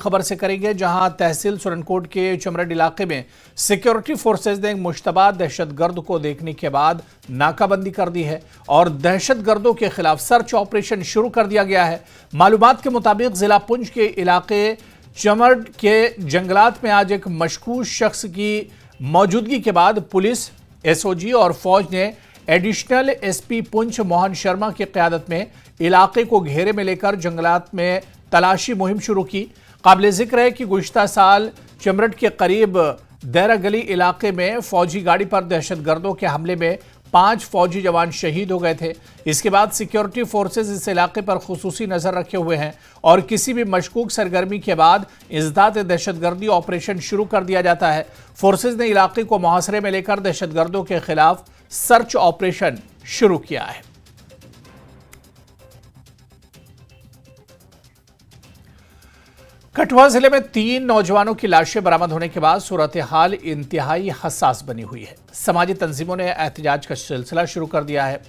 खबर से करेंगे, जहां तहसील सुरनकोट के चमरड इलाके में सिक्योरिटी फोर्सेज ने मुश्तबा दहशतगर्द को देखने के बाद नाकाबंदी कर दी है और दहशतगर्दों के खिलाफ सर्च ऑपरेशन शुरू कर दिया गया है। मालूमात के मुताबिक जिला पुंछ के इलाके चमरड के जंगलात में आज एक मशकूक शख्स की मौजूदगी के बाद पुलिस, एसओजी और फौज ने एडिशनल एसपी पुंछ मोहन शर्मा की क़यादत में इलाके को घेरे में लेकर जंगलात में तलाशी मुहिम शुरू की। काबिल जिक्र है कि गुज़िश्ता साल चमरड के करीब देरा गली इलाके में फौजी गाड़ी पर दहशतगर्दों के हमले में 5 फौजी जवान शहीद हो गए थे। इसके बाद सिक्योरिटी फोर्सेज इस इलाके पर खुसूसी नजर रखे हुए हैं और किसी भी मशकूक सरगर्मी के बाद इंसदाद दहशतगर्दी ऑपरेशन शुरू कर दिया जाता है। फोर्सेज ने इलाके को मुहासरे में लेकर दहशतगर्दों के खिलाफ सर्च ऑपरेशन शुरू किया है। कठुआ जिले में 3 नौजवानों की लाशें बरामद होने के बाद सूरत हाल इंतहाई हसास बनी हुई है। समाजी तंजीमों ने एहतजाज का सिलसिला शुरू कर दिया है।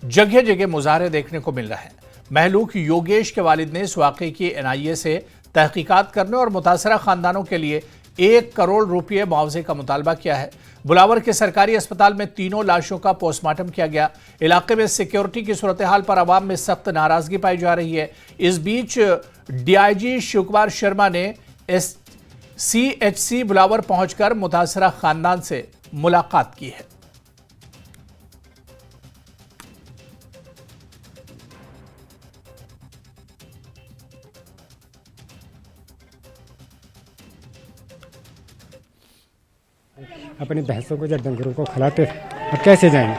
जगह जगह मुजाहरे देखने को मिल रहे हैं। महलूक योगेश के वालिद ने इस वाकये की एनआईए से तहकीकात करने और मुतासरा खानदानों के लिए 1 करोड़ रुपये मुआवजे का मुतालबा किया है। बुलावर के सरकारी अस्पताल में तीनों लाशों का पोस्टमार्टम किया गया। इलाके में सिक्योरिटी की सूरत हाल पर आवाम में सख्त नाराजगी पाई जा रही है। इस बीच डीआईजी शिवकुमार शर्मा ने सीएचसी बुलावर पहुंचकर मुतासरा खानदान से मुलाकात की है। अपनी भैंसों को या डंगरों को खिलाते थे, अब कैसे जाएंगे?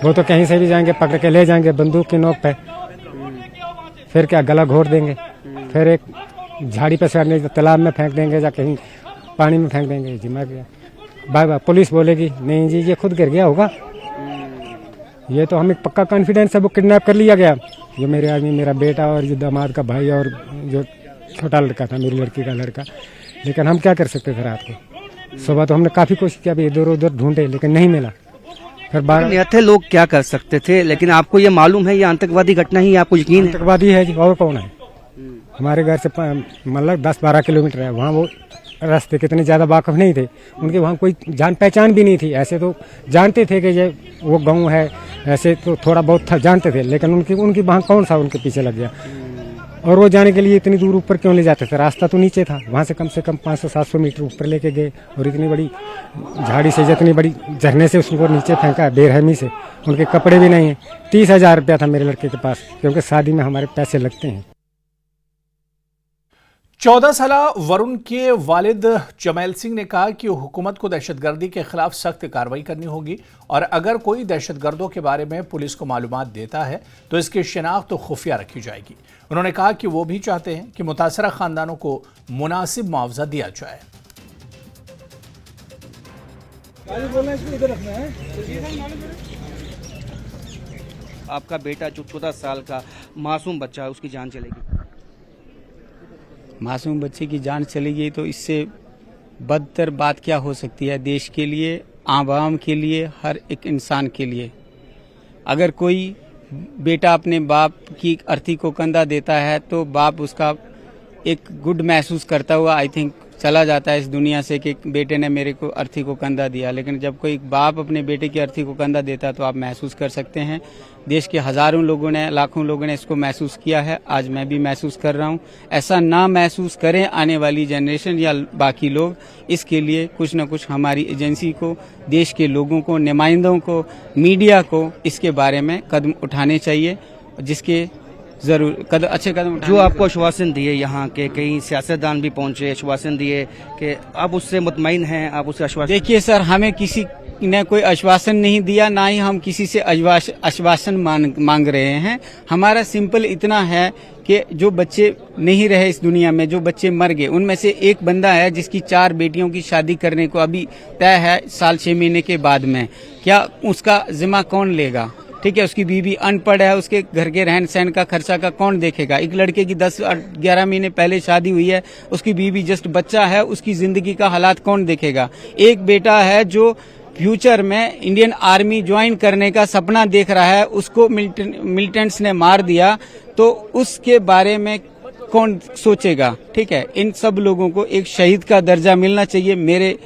वो तो कहीं से भी जाएंगे, पकड़ के ले जाएंगे बंदूक की नोक पे, फिर क्या गला घोट देंगे, फिर एक झाड़ी पे से तालाब में फेंक देंगे या कहीं पानी में फेंक देंगे। जी मर गया। बाय पुलिस बोलेगी नहीं जी ये खुद गिर गया होगा। ये तो हमें पक्का कॉन्फिडेंस है वो किडनैप कर लिया गया। जो मेरे आदमी, मेरा बेटा और जो दामाद का भाई और जो छोटा लड़का था, मेरी लड़की का लड़का। लेकिन हम क्या कर सकते थे? रात को सुबह तो हमने काफी कोशिश किया, इधर उधर ढूंढे लेकिन नहीं मिला। फिर बाहर थे लोग क्या कर सकते थे, लेकिन आपको ये मालूम है ये आतंकवादी घटना ही, आपको यकीन है? आतंकवादी है जी, और कौन है? हमारे घर से मतलब 10-12 किलोमीटर है। वहाँ वो रास्ते कितने ज्यादा वाकिफ नहीं थे, उनके वहाँ कोई जान पहचान भी नहीं थी। ऐसे तो जानते थे कि ये वो गाँव है, ऐसे तो थोड़ा बहुत था जानते थे, लेकिन उनकी वहाँ कौन सा उनके पीछे लग गया। और वो जाने के लिए इतनी दूर ऊपर क्यों ले जाते थे? रास्ता तो नीचे था, वहाँ से कम 500-700 मीटर ऊपर लेके गए और इतनी बड़ी झाड़ी से, जितनी बड़ी झरने से उसको नीचे फेंका बेरहमी से। उनके कपड़े भी नहीं है। 30,000 रुपया था मेरे लड़के के पास, क्योंकि शादी में हमारे पैसे लगते हैं। 14 साल वरुण के वालिद जमैल सिंह ने कहा कि हुकूमत को दहशतगर्दी के खिलाफ सख्त कार्रवाई करनी होगी और अगर कोई दहशतगर्दों के बारे में पुलिस को मालूमात देता है तो इसकी शिनाख्त तो खुफिया रखी जाएगी। उन्होंने कहा कि वो भी चाहते हैं कि मुतासरा खानदानों को मुनासिब मुआवजा दिया जाए। आपका बेटा जो 14 साल का मासूम बच्चा है, उसकी जान चलेगी? मासूम बच्चे की जान चली गई तो इससे बदतर बात क्या हो सकती है? देश के लिए, आवाम के लिए, हर एक इंसान के लिए। अगर कोई बेटा अपने बाप की अर्थी को कंधा देता है तो बाप उसका एक गुड महसूस करता हुआ आई थिंक चला जाता है इस दुनिया से कि बेटे ने मेरे को अर्थी को कंधा दिया। लेकिन जब कोई बाप अपने बेटे की अर्थी को कंधा देता है तो आप महसूस कर सकते हैं। देश के हजारों लोगों ने, लाखों लोगों ने इसको महसूस किया है। आज मैं भी महसूस कर रहा हूं। ऐसा ना महसूस करें आने वाली जनरेशन या बाकी लोग। इसके लिए कुछ न कुछ हमारी एजेंसी को, देश के लोगों को, नुमाइंदों को, मीडिया को इसके बारे में कदम उठाने चाहिए, जिसके जरूर अच्छे कदम जो आपको आश्वासन दिए, यहाँ के कई सियासतदान भी पहुंचे, आश्वासन दिए कि आप उससे मुतमईन हैं, आप उससे आश्वासन? देखिए सर, हमें किसी ने कोई आश्वासन नहीं दिया, ना ही हम किसी से आश्वासन मांग रहे हैं। हमारा सिंपल इतना है कि जो बच्चे नहीं रहे इस दुनिया में, जो बच्चे मर गए, उनमें से एक बंदा है जिसकी 4 बेटियों की शादी करने को अभी तय है साल 6 महीने के बाद में। क्या उसका जिम्मा कौन लेगा? ठीक है, उसकी बीवी अनपढ़ है, उसके घर के रहन सहन का खर्चा का कौन देखेगा? एक लड़के की 10-11 महीने पहले शादी हुई है, उसकी बीवी जस्ट बच्चा है, उसकी जिंदगी का हालात कौन देखेगा? एक बेटा है जो फ्यूचर में इंडियन आर्मी ज्वाइन करने का सपना देख रहा है, उसको मिलिटेंट्स ने मार दिया, तो उसके बारे में कौन सोचेगा। ठीक है, इन सब लोगों को एक शहीद का दर्जा मिलना चाहिए मेरे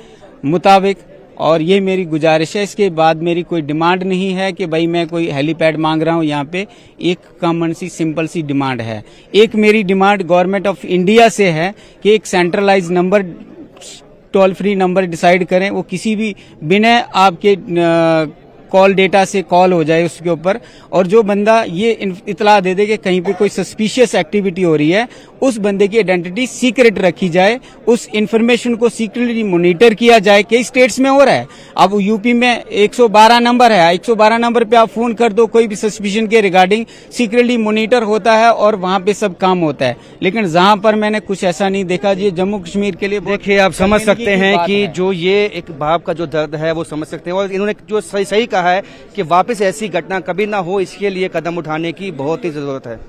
मुताबिक, और ये मेरी गुजारिश है। इसके बाद मेरी कोई डिमांड नहीं है कि भाई मैं कोई हेलीपैड मांग रहा हूँ। यहाँ पे एक कॉमन सी सिंपल सी डिमांड है। एक मेरी डिमांड गवर्नमेंट ऑफ इंडिया से है कि एक centralize number, toll free number decide करें, वो किसी भी बिना आपके कॉल डेटा से कॉल हो जाए उसके ऊपर, और जो बंदा ये इतला दे दे कि कहीं पे कोई सस्पिशियस एक्टिविटी हो रही है, उस बंदे की आइडेंटिटी सीक्रेट रखी जाए, उस इंफॉर्मेशन को सीक्रेटली मॉनिटर किया जाए। कई स्टेट्स में हो रहा है। अब यूपी में 112 नंबर है, 112 नंबर पे आप फोन कर दो कोई भी सस्पिशन के रिगार्डिंग, सीक्रेटली मॉनिटर होता है और वहां पे सब काम होता है। लेकिन जहां पर मैंने कुछ ऐसा नहीं देखा। ये जम्मू कश्मीर के लिए देखिए, आप समझ सकते हैं कि जो ये एक बाप का जो दर्द है वो समझ सकते हैं, और इन्होंने जो सही कहा है कि वापस ऐसी घटना कभी ना हो, इसके लिए कदम उठाने की बहुत ही जरूरत है।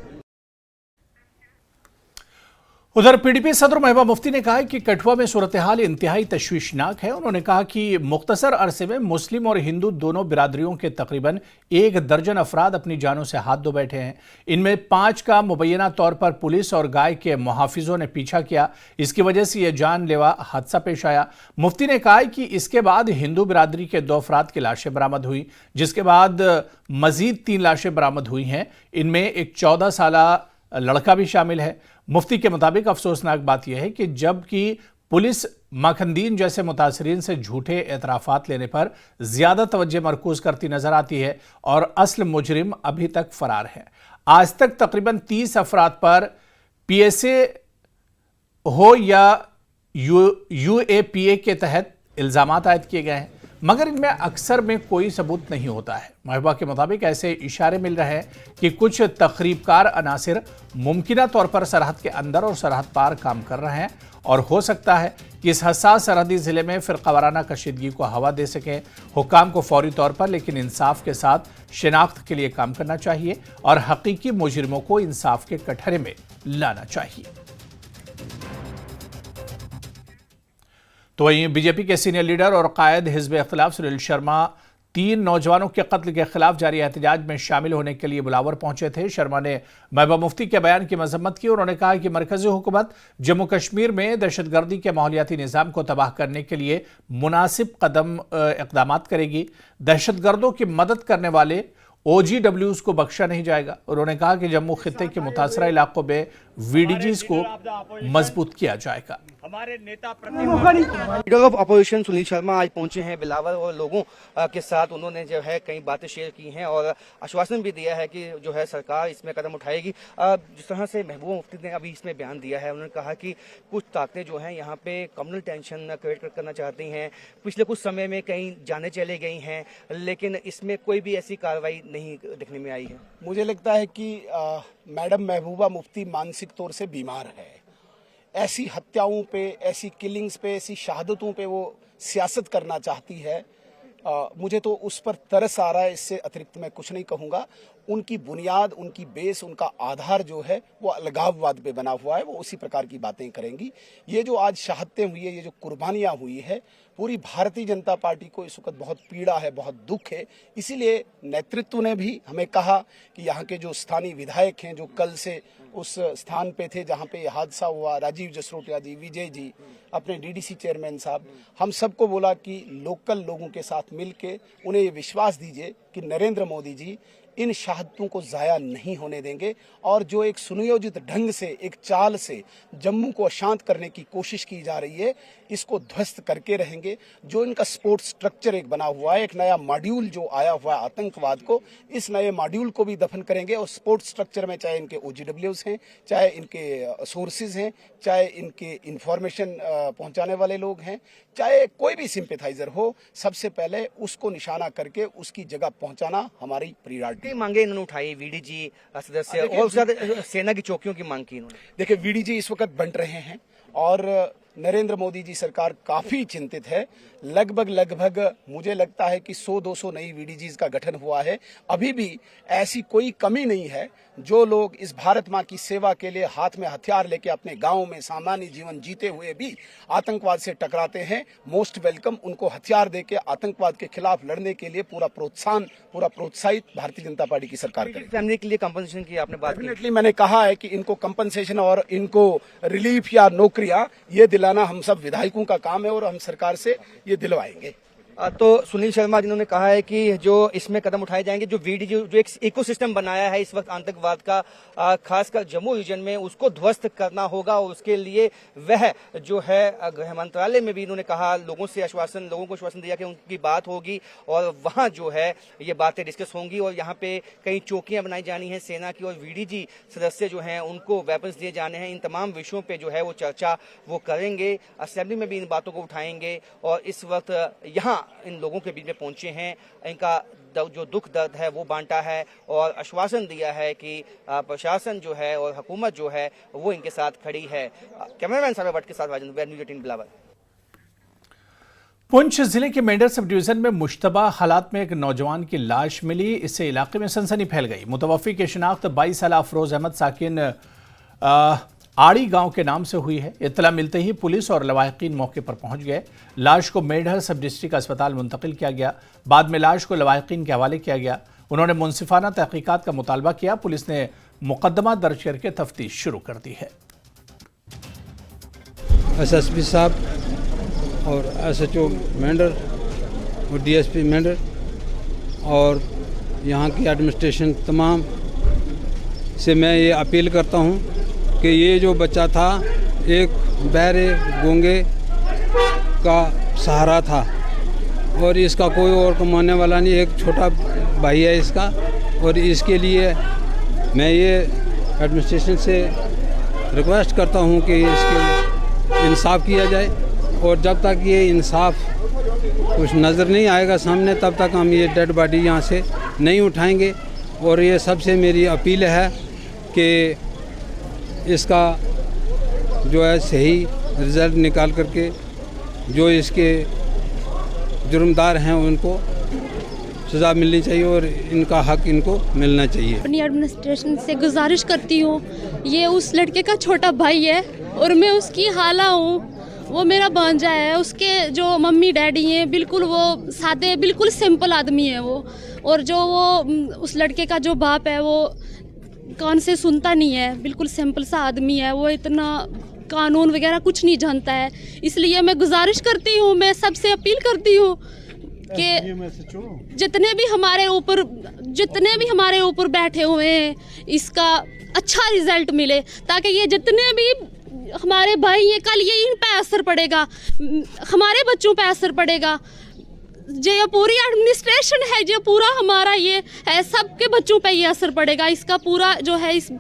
उधर पीडीपी सदर महबूबा मुफ्ती ने कहा है कि कठुआ में सूरत हाल इंतहाई तशवीशनाक है। उन्होंने कहा कि मुख्तसर अरसे में मुस्लिम और हिंदू दोनों बिरादरियों के तकरीबन 1 दर्जन अफराद अपनी जानों से हाथ धो बैठे हैं। इनमें 5 का मुबैना तौर पर पुलिस और गाय के मुहाफिजों ने पीछा किया। इसकी वजह से यह जानलेवा हादसा पेश आया। मुफ्ती ने कहा कि इसके बाद हिंदू बिरादरी के 2 अफराद की लाशें बरामद हुई, जिसके बाद मजीद 3 लाशें बरामद हुई हैं। इनमें एक 14 साला लड़का भी शामिल है। मुफ्ती के मुताबिक अफसोसनाक बात यह है कि जबकि पुलिस माखनदीन जैसे मुतासरीन से झूठे एतराफात लेने पर ज्यादा तवज्जो मरकूज करती नजर आती है और असल मुजरिम अभी तक फरार है। आज तक तकरीबन 30 अफराद पर पीएसए हो या यूएपीए के तहत इल्जामात आयद किए गए हैं, मगर इनमें अक्सर में कोई सबूत नहीं होता है। महबूबा के मुताबिक ऐसे इशारे मिल रहे हैं कि कुछ तखरीबकार अनासिर मुमकिना तौर पर सरहद के अंदर और सरहद पार काम कर रहे हैं, और हो सकता है कि इस हसास सरहदी जिले में फिरकावाराना कशीदगी को हवा दे सकें। हुकाम को फौरी तौर पर लेकिन इंसाफ के साथ शिनाख्त के लिए काम करना चाहिए और हकीकी मुजरिमों को इंसाफ के कटहरे में लाना चाहिए। तो वहीं बीजेपी के सीनियर लीडर और कायद हिज़्ब इख्तिलाफ सुनील शर्मा 3 नौजवानों के कत्ल के खिलाफ जारी एहतजाज में शामिल होने के लिए बुलावर पहुंचे थे। शर्मा ने महबूबा मुफ्ती के बयान की मजम्मत की। उन्होंने कहा कि मरकजी हुकूमत जम्मू कश्मीर में दहशतगर्दी के माहौलियाती निज़ाम को तबाह करने के लिए मुनासिब इकदाम करेगी। दहशतगर्दों की मदद करने वाले OGWs को बख्शा नहीं जाएगा। उन्होंने कहा कि जम्मू खित्ते के मुतासरा इलाकों में VDGs को मजबूत किया जाएगा। हमारे नेता leader of opposition Sunil Sharma आज पहुंचे हैं बिलावर और लोगों के साथ। उन्होंने जो है कई बातें शेयर की हैं और आश्वासन भी दिया है कि जो है सरकार इसमें कदम उठाएगी। जिस तरह से महबूबा मुफ्ती ने अभी इसमें बयान दिया है, उन्होंने कहा कि कुछ ताकतें जो हैं यहाँ पे कम्युनल टेंशन क्रिएट करना चाहती हैं। पिछले कुछ समय में कई जानें चले गई हैं, लेकिन इसमें कोई भी ऐसी कार्रवाई नहीं देखने में आई है। मुझे लगता है कि मैडम महबूबा मुफ्ती मानसिक तौर से बीमार है। ऐसी हत्याओं पे, ऐसी किलिंग्स पे, ऐसी शहादतों पे वो सियासत करना चाहती है। मुझे तो उस पर तरस आ रहा है। इससे अतिरिक्त मैं कुछ नहीं कहूँगा। उनकी बुनियाद, उनकी बेस, उनका आधार जो है वो अलगाववाद पे बना हुआ है। वो उसी प्रकार की बातें करेंगी। ये जो आज शहादतें हुई है, ये जो कुर्बानियाँ हुई है, पूरी भारतीय जनता पार्टी को इस वक्त बहुत पीड़ा है, बहुत दुख है। इसीलिए नेतृत्व ने भी हमें कहा कि यहाँ के जो स्थानीय विधायक हैं, जो कल से उस स्थान पे थे जहाँ पे हादसा हुआ, राजीव जसरोटिया जी, विजय जी, अपने डीडीसी चेयरमैन साहब, हम सबको बोला कि लोकल लोगों के साथ मिलके उन्हें ये विश्वास दीजिए कि नरेंद्र मोदी जी इन शहादतों को जाया नहीं होने देंगे और जो एक सुनियोजित ढंग से, एक चाल से जम्मू को अशांत करने की कोशिश की जा रही है, इसको ध्वस्त करके रहेंगे। जो इनका सपोर्ट स्ट्रक्चर एक बना हुआ है, एक नया मॉड्यूल जो आया हुआ है आतंकवाद को, इस नए मॉड्यूल को भी दफन करेंगे। और सपोर्ट स्ट्रक्चर में चाहे इनके OGWs हैं, चाहे इनके सोर्सेज हैं, चाहे इनके इंफॉर्मेशन पहुंचाने वाले लोग हैं, चाहे कोई भी सिंपैथाइजर हो, सबसे पहले उसको निशाना करके उसकी जगह पहुंचाना हमारी प्रायोरिटी। मांगे इन्होंने उठाई, VDG सदस्य और सेना की चौकियों की मांग की इन्होंने। देखिए, VDG इस वक्त बन रहे हैं और नरेंद्र मोदी जी सरकार काफी चिंतित है। लगभग मुझे लगता है कि 100-200 नई वीडीजीज का गठन हुआ है। अभी भी ऐसी कोई कमी नहीं है। जो लोग इस भारत माँ की सेवा के लिए हाथ में हथियार लेके अपने गांव में सामान्य जीवन जीते हुए भी आतंकवाद से टकराते हैं, मोस्ट वेलकम। उनको हथियार देके आतंकवाद के खिलाफ लड़ने के लिए पूरा प्रोत्साहित भारतीय जनता पार्टी की सरकार करेगी। फैमिली के लिए कंपनसेशन की आपने बात की। डेफिनेटली मैंने कहा है कि इनको कंपनसेशन और इनको रिलीफ या नौकरियां ये दिलाना हम सब विधायकों का काम है और हम सरकार से ये दिलवाएंगे। तो सुनील शर्मा जिन्होंने कहा है कि जो इसमें कदम उठाए जाएंगे, जो वीडीजी जो एक इकोसिस्टम बनाया है इस वक्त आतंकवाद का, खासकर जम्मू रीजन में, उसको ध्वस्त करना होगा और उसके लिए वह जो है गृह मंत्रालय में भी इन्होंने कहा, लोगों को आश्वासन दिया कि उनकी बात होगी और वहां जो है ये बातें डिस्कस होंगी और यहाँ पे कई चौकियां बनाई जानी है सेना की और वीडीजी सदस्य जो हैं उनको वेपन्स दिए जाने हैं। इन तमाम विषयों पे जो है वो चर्चा वो करेंगे, असेंबली में भी इन बातों को उठाएंगे और इस वक्त यहाँ इन लोगों के बीच में पहुंचे हैं, इनका जो दुख दर्द है वो बांटा है और आश्वासन दिया है कि प्रशासन जो है और हुकूमत जो है वो इनके साथ खड़ी है। कैमरामैन साहब भट्ट के साथ राजेंद्र, न्यूज़ 18 बिलावर। पुंछ जिले के मेंढर सब डिवीजन में मुश्तबा हालात में एक नौजवान की लाश मिली। इससे इलाके में सनसनी फैल गई। मुतवफ़्फ़ी की शिनाख्त 22 साल अफरोज अहमद साकिन आड़ी गांव के नाम से हुई है। इत्तला मिलते ही पुलिस और लवाहिकीन मौके पर पहुंच गए। लाश को मेंढर सब डिस्ट्रिक्ट अस्पताल मुंतकिल किया गया। बाद में लाश को लवाहिकीन के हवाले किया गया। उन्होंने मुंसिफाना तहकीकात का मुतालबा किया। पुलिस ने मुकदमा दर्ज करके तफ्तीश शुरू कर दी है। SSP साहब और SHO मेंढर और DSP मेंढर और यहाँ की एडमिनिस्ट्रेशन तमाम से मैं ये अपील करता हूँ कि ये जो बच्चा था एक बहरे गूंगे का सहारा था और इसका कोई और कमाने वाला नहीं, एक छोटा भाई है इसका। और इसके लिए मैं ये एडमिनिस्ट्रेशन से रिक्वेस्ट करता हूँ कि इसके इंसाफ किया जाए और जब तक ये इंसाफ कुछ नज़र नहीं आएगा सामने तब तक हम ये डेड बॉडी यहाँ से नहीं उठाएंगे। और ये सबसे मेरी अपील है कि इसका जो है सही रिज़ल्ट निकाल करके जो इसके जुर्मदार हैं उनको सज़ा मिलनी चाहिए और इनका हक इनको मिलना चाहिए। अपनी एडमिनिस्ट्रेशन से गुजारिश करती हूँ, ये उस लड़के का छोटा भाई है और मैं उसकी हाला हूँ। वो मेरा भांजा है। उसके जो मम्मी डैडी हैं बिल्कुल वो सादे, बिल्कुल सिंपल आदमी है वो। और जो वो उस लड़के का जो बाप है वो कान से सुनता नहीं है, बिल्कुल सिंपल सा आदमी है वो, इतना कानून वगैरह कुछ नहीं जानता है। इसलिए मैं गुजारिश करती हूँ, मैं सबसे अपील करती हूँ कि जितने भी हमारे ऊपर बैठे हुए हैं इसका अच्छा रिजल्ट मिले, ताकि ये जितने भी हमारे भाई हैं कल ये इन पे असर पड़ेगा, हमारे बच्चों पे असर पड़ेगा। जो पूरी एडमिनिस्ट्रेशन है, जो पूरा हमारा ये है, सबके बच्चों पे ये असर पड़ेगा। इसका पूरा जो है इस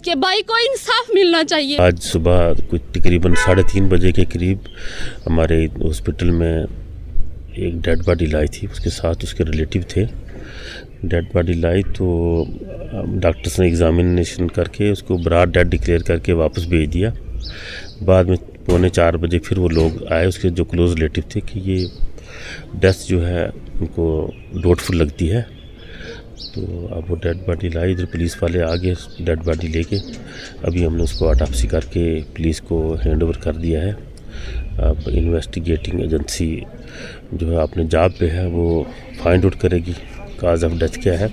के भाई को इंसाफ मिलना चाहिए। आज सुबह कुछ तकरीबन 3:30 बजे के करीब हमारे हॉस्पिटल में एक डेड बॉडी लाई थी, उसके साथ उसके रिलेटिव थे। डेड बॉडी लाई तो डॉक्टर्स ने एग्जामिनेशन करके उसको बरात डेड डिक्लेयर करके वापस भेज दिया। बाद में 3:45 बजे फिर वो लोग आए, उसके जो क्लोज रिलेटिव थे, कि ये डेथ जो है उनको डाउटफुल लगती है। तो अब वो डेड बॉडी लाई, इधर पुलिस वाले आ गए डेड बॉडी लेके। अभी हमने उसको ऑटोप्सी करके पुलिस को हैंड ओवर कर दिया है। अब इन्वेस्टिगेटिंग एजेंसी जो है अपने जॉब पे है, वो फाइंड आउट करेगी काज ऑफ डेथ क्या है।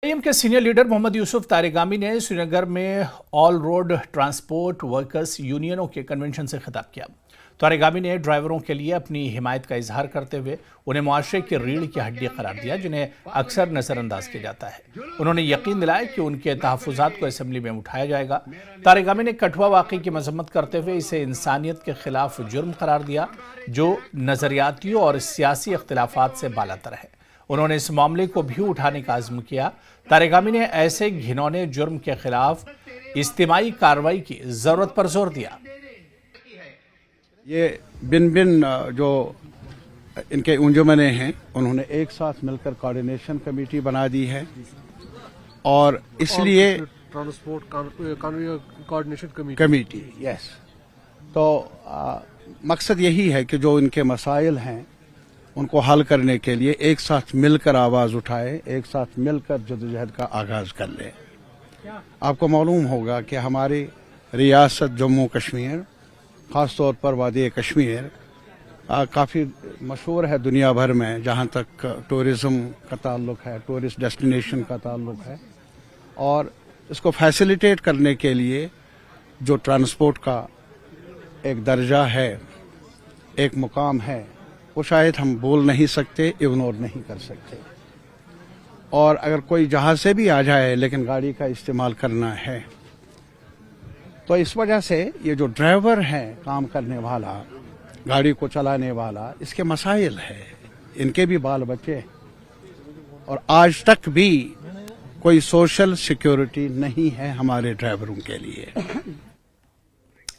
आईएम के सीनियर लीडर मोहम्मद यूसुफ तारिगामी ने श्रीनगर में ऑल रोड ट्रांसपोर्ट वर्कर्स यूनियनों के कन्वेंशन से खिताब किया। तारिगामी ने ड्राइवरों के लिए अपनी हिमायत का इजहार करते हुए उन्हें मुआशरे की रीढ़ की हड्डी करार दिया, जिन्हें अक्सर नज़रअंदाज किया जाता है। उन्होंने यकीन दिलाया कि उनके तहफ़्फ़ुज़ात को असेंबली में उठाया जाएगा। तारिगामी ने कठुआ वाक़ई की मजम्मत करते हुए इसे इंसानियत के खिलाफ जुर्म करार दिया, जो नज़रियाती और सियासी इख्तिलाफात से बालातर है। उन्होंने इस मामले को भी उठाने का अज़्म किया। तारिगामी ने ऐसे घिनौने जुर्म के खिलाफ इज्तिमाई कार्रवाई की ज़रूरत पर जोर दिया। ये बिन जो इनके अंजुमने हैं उन्होंने एक साथ मिलकर कोऑर्डिनेशन कमेटी बना दी है और इसलिए ट्रांसपोर्ट कोऑर्डिनेशन कमेटी, यस। तो मकसद यही है कि जो इनके मसाइल हैं उनको हल करने के लिए एक साथ मिलकर आवाज उठाए, एक साथ मिलकर जदोजहद का आगाज कर ले। आपको मालूम होगा कि हमारी रियासत जम्मू कश्मीर, खास तौर पर वादी कश्मीर, काफ़ी मशहूर है दुनिया भर में जहाँ तक टूरिज़्म का ताल्लुक है, टूरिस्ट डेस्टिनेशन का ताल्लुक है। और इसको फैसिलिटेट करने के लिए जो ट्रांसपोर्ट का एक दर्जा है, एक मुकाम है, वो शायद हम बोल नहीं सकते, इग्नोर नहीं कर सकते। और अगर कोई जहाँ से भी आ जाए लेकिन गाड़ी का इस्तेमाल करना है, तो इस वजह से ये जो ड्राइवर है, काम करने वाला, गाड़ी को चलाने वाला, इसके मसाइल है, इनके भी बाल बच्चे हैं। और आज तक भी कोई सोशल सिक्योरिटी नहीं है हमारे ड्राइवरों के लिए।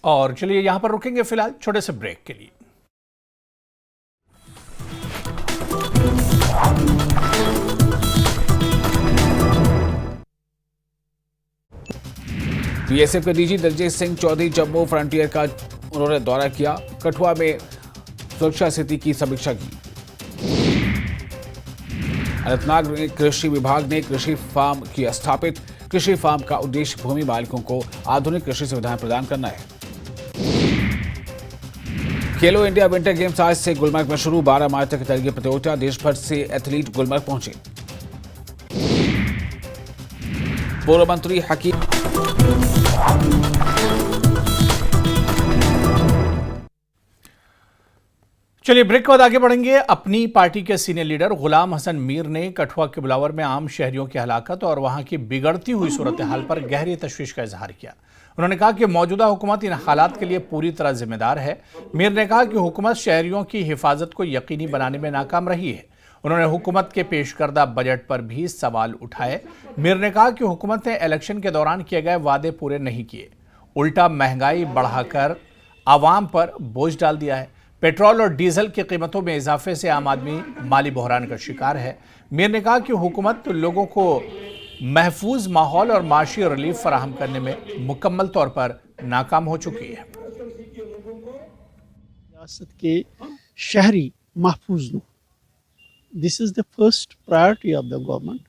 और चलिए यहां पर रुकेंगे फिलहाल छोटे से ब्रेक के लिए। बीएसएफ के डीजी दलजीत सिंह चौधरी जम्मू फ्रंटियर का उन्होंने दौरा किया। कठुआ में सुरक्षा स्थिति की समीक्षा की। अनंतनाग में कृषि विभाग ने कृषि फार्म किया स्थापित। कृषि फार्म का उद्देश्य भूमि मालिकों को आधुनिक कृषि सुविधाएं प्रदान करना है। खेलो इंडिया विंटर गेम्स आज से गुलमर्ग में शुरू। 12 मार्च तक चलेगी प्रतियोगिता। देश भर से एथलीट गुलमर्ग पहुंचे। पूर्व मंत्री हकीम चलिए ब्रेक के बाद आगे बढ़ेंगे। अपनी पार्टी के सीनियर लीडर गुलाम हसन मीर ने कठुआ के बिलावर में आम शहरियों की हलाकत और वहां की बिगड़ती हुई सूरत हाल पर गहरी तशवीश का इजहार किया। उन्होंने कहा कि मौजूदा हुकूमत इन हालात के लिए पूरी तरह जिम्मेदार है। मीर ने कहा कि हुकूमत शहरियों की हिफाजत को यकीनी बनाने में नाकाम रही है। उन्होंने हुकूमत के पेश करदा बजट पर भी सवाल उठाए। मीर ने कहा कि हुकूमत ने इलेक्शन के दौरान किए गए वादे पूरे नहीं किए, उल्टा महंगाई बढ़ाकर आवाम पर बोझ डाल दिया है। पेट्रोल और डीजल की कीमतों में इजाफे से आम आदमी माली बहरान का शिकार है। मीर ने कहा कि हुकूमत लोगों को महफूज माहौल और माशी रिलीफ फराहम करने में मुकम्मल तौर पर नाकाम हो चुकी है। रियासत के शहरी महफूज हो, this is the first priority of the government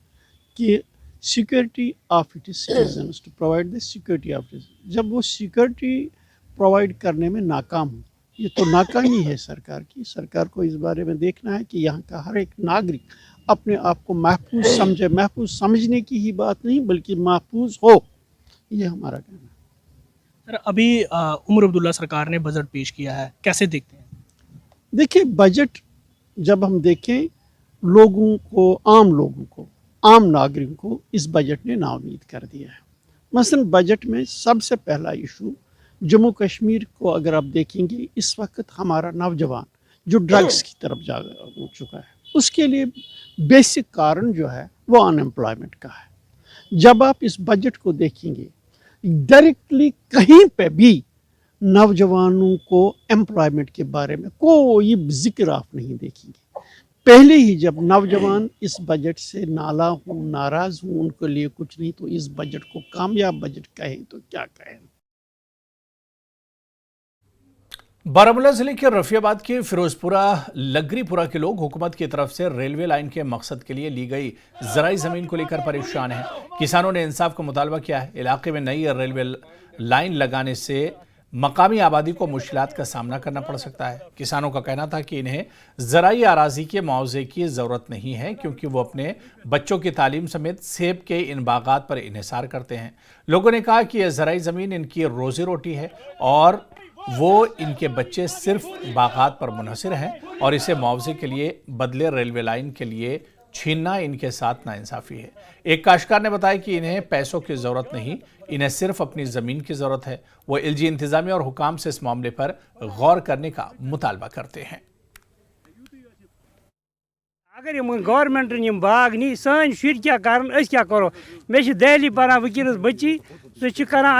कि security of it citizens, to provide the security of it. जब वो सिक्योरिटी प्रोवाइड करने में नाकाम हो, ये तो नाकामी है सरकार की। सरकार को इस बारे में देखना है कि यहाँ का हर एक नागरिक अपने आप को महफूज समझे। महफूज समझने की ही बात नहीं बल्कि महफूज हो, ये हमारा कहना है। सर, अभी उमर अब्दुल्ला सरकार ने बजट पेश किया है, कैसे देखते हैं? देखिए, बजट जब हम देखें, लोगों को, आम नागरिकों को इस बजट ने नाउमीद कर दिया है। मसलन बजट में सबसे पहला इशू जम्मू कश्मीर को अगर आप देखेंगे, इस वक्त हमारा नौजवान जो ड्रग्स की तरफ जा चुका है, उसके लिए बेसिक कारण जो है वो अनएम्प्लॉयमेंट का है। जब आप इस बजट को देखेंगे, डायरेक्टली कहीं पे भी नौजवानों को एम्प्लॉयमेंट के बारे में कोई जिक्र आप नहीं देखेंगे। पहले ही जब नौजवान इस बजट से नाला हूँ, नाराज हूँ, उनके लिए कुछ नहीं, तो इस बजट को कामयाब बजट कहें तो क्या कहें। बारामूला जिले के रफियाबाद के फिरोजपुरा लगरीपुरा के लोग हुकूमत की तरफ से रेलवे लाइन के मकसद के लिए ली गई ज़राई ज़मीन को लेकर परेशान हैं। किसानों ने इंसाफ का मुतालबा किया है। इलाके में नई रेलवे लाइन लगाने से मकामी आबादी को मुश्किलात का सामना करना पड़ सकता है। किसानों का कहना था कि इन्हें ज़राई आराजी के मुआवजे की ज़रूरत नहीं है, क्योंकि वो अपने बच्चों की तालीम समेत सेब के इन बागात पर इन्हिसार करते हैं। लोगों ने कहा कि यह ज़राई ज़मीन इनकी रोज़ी रोटी है और वो इनके बच्चे सिर्फ बागात पर मुनहसिर हैं और इसे मुआवजे के लिए बदले रेलवे लाइन के लिए छीनना इनके साथ नाइंसाफ़ी है। एक काश्तकार ने बताया कि इन्हें पैसों की ज़रूरत नहीं, इन्हें सिर्फ अपनी ज़मीन की ज़रूरत है। वो एलजी इंतज़ामिया और हुकाम से इस मामले पर गौर करने का मुतालबा करते हैं। अगर गवर्नमेंट बाग नी सान शुर क्या क्या करो। मे दहली पढ़ान वनस बच्ची सह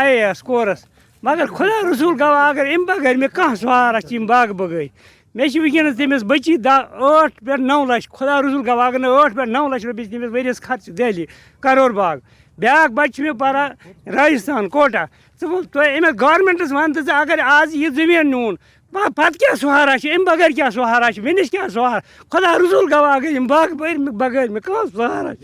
IAS कोर्स, मगर खुदा रसूल गवाह अगर अम बगैर मे कह सवार बाग बगै मे वनस तमिस बच्ची 8 पे 9 लाख, खुदा रसूल गवाह अगर 8 पे 9 लाख रुपये तमिस वरियस खर्च दहली करोड़ बाग। ब्याक बच्चे में परा राजस्थान कोटा तो अमिस गवर्नमेंटस वन तो अगर आज ये जमीन नीन पत क्या सुहारा अम बगैर क्या सुहारा वनिश क्या सुहारा खुदा रसूल गवाह अगर बाग बगैर में कौन सुहारा।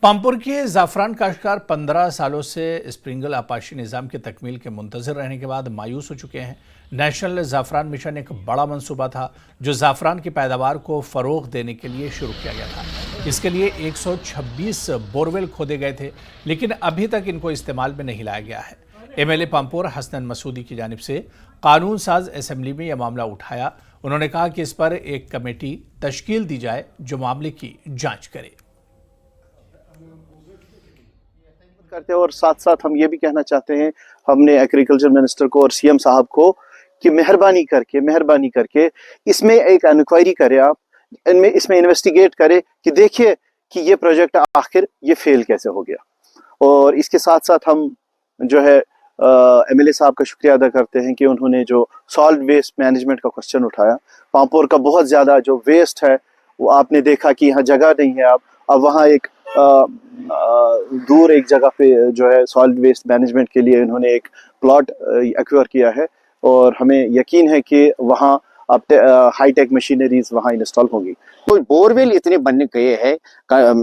पामपुर के जाफरान काश्तकार 15 सालों से स्प्रिंगल आपाशी निज़ाम की तकमील के मुंतज़िर रहने के बाद मायूस हो चुके हैं। नेशनल जाफरान मिशन एक बड़ा मंसूबा था जो जाफरान की पैदावार को फ़रोग़ देने के लिए शुरू किया गया था। इसके लिए 126 बोरवेल खोदे गए थे, लेकिन अभी तक इनको इस्तेमाल में नहीं लाया गया है। MLA पामपुर हसनैन मसूदी की जानिब से कानून साज असेंबली में यह मामला उठाया। उन्होंने कहा कि इस पर एक कमेटी तश्कील दी जाए जो मामले की जाँच करे। करते हैं और साथ साथ हम ये भी कहना चाहते हैं, हमने एग्रीकल्चर मिनिस्टर को और CM साहब को कि मेहरबानी करके इसमें एक इंक्वायरी करें, आप इसमें इन्वेस्टिगेट करें कि देखिए कि ये प्रोजेक्ट आखिर ये फेल कैसे हो गया। और इसके साथ साथ हम जो है MLA साहब का शुक्रिया अदा करते हैं कि उन्होंने जो सॉलिड वेस्ट मैनेजमेंट का क्वेश्चन उठाया। पामपुर का बहुत ज़्यादा जो वेस्ट है वो आपने देखा कि यहाँ जगह नहीं है, अब वहाँ एक दूर एक जगह पे जो है सॉलिड वेस्ट मैनेजमेंट के लिए इन्होंने एक प्लॉट एक्वायर किया है और हमें यकीन है कि वहाँ अब हाईटेक मशीनरीज वहाँ इंस्टॉल होंगी। तो बोरवेल इतने बनने गए हैं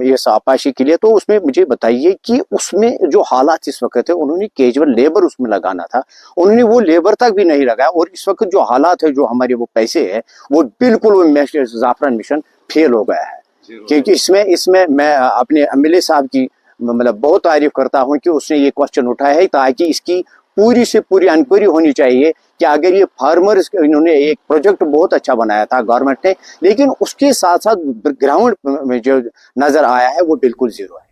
ये आपाशी के लिए, तो उसमें मुझे बताइए कि उसमें जो हालात इस वक्त है, उन्होंने कैजुअल लेबर उसमें लगाना था, उन्होंने वो लेबर तक भी नहीं लगाया और इस वक्त जो हालात है, जो हमारे वो पैसे है, वो बिल्कुल जाफरान मिशन फेल हो गया है। क्योंकि इसमें मैं अपने MLA साहब की मतलब बहुत तारीफ करता हूं कि उसने ये क्वेश्चन उठाया है, ताकि इसकी पूरी से पूरी इंक्वायरी होनी चाहिए कि अगर ये फार्मर्स, इन्होंने एक प्रोजेक्ट बहुत अच्छा बनाया था गवर्नमेंट ने, लेकिन उसके साथ साथ ग्राउंड में जो नजर आया है वो बिल्कुल जीरो है।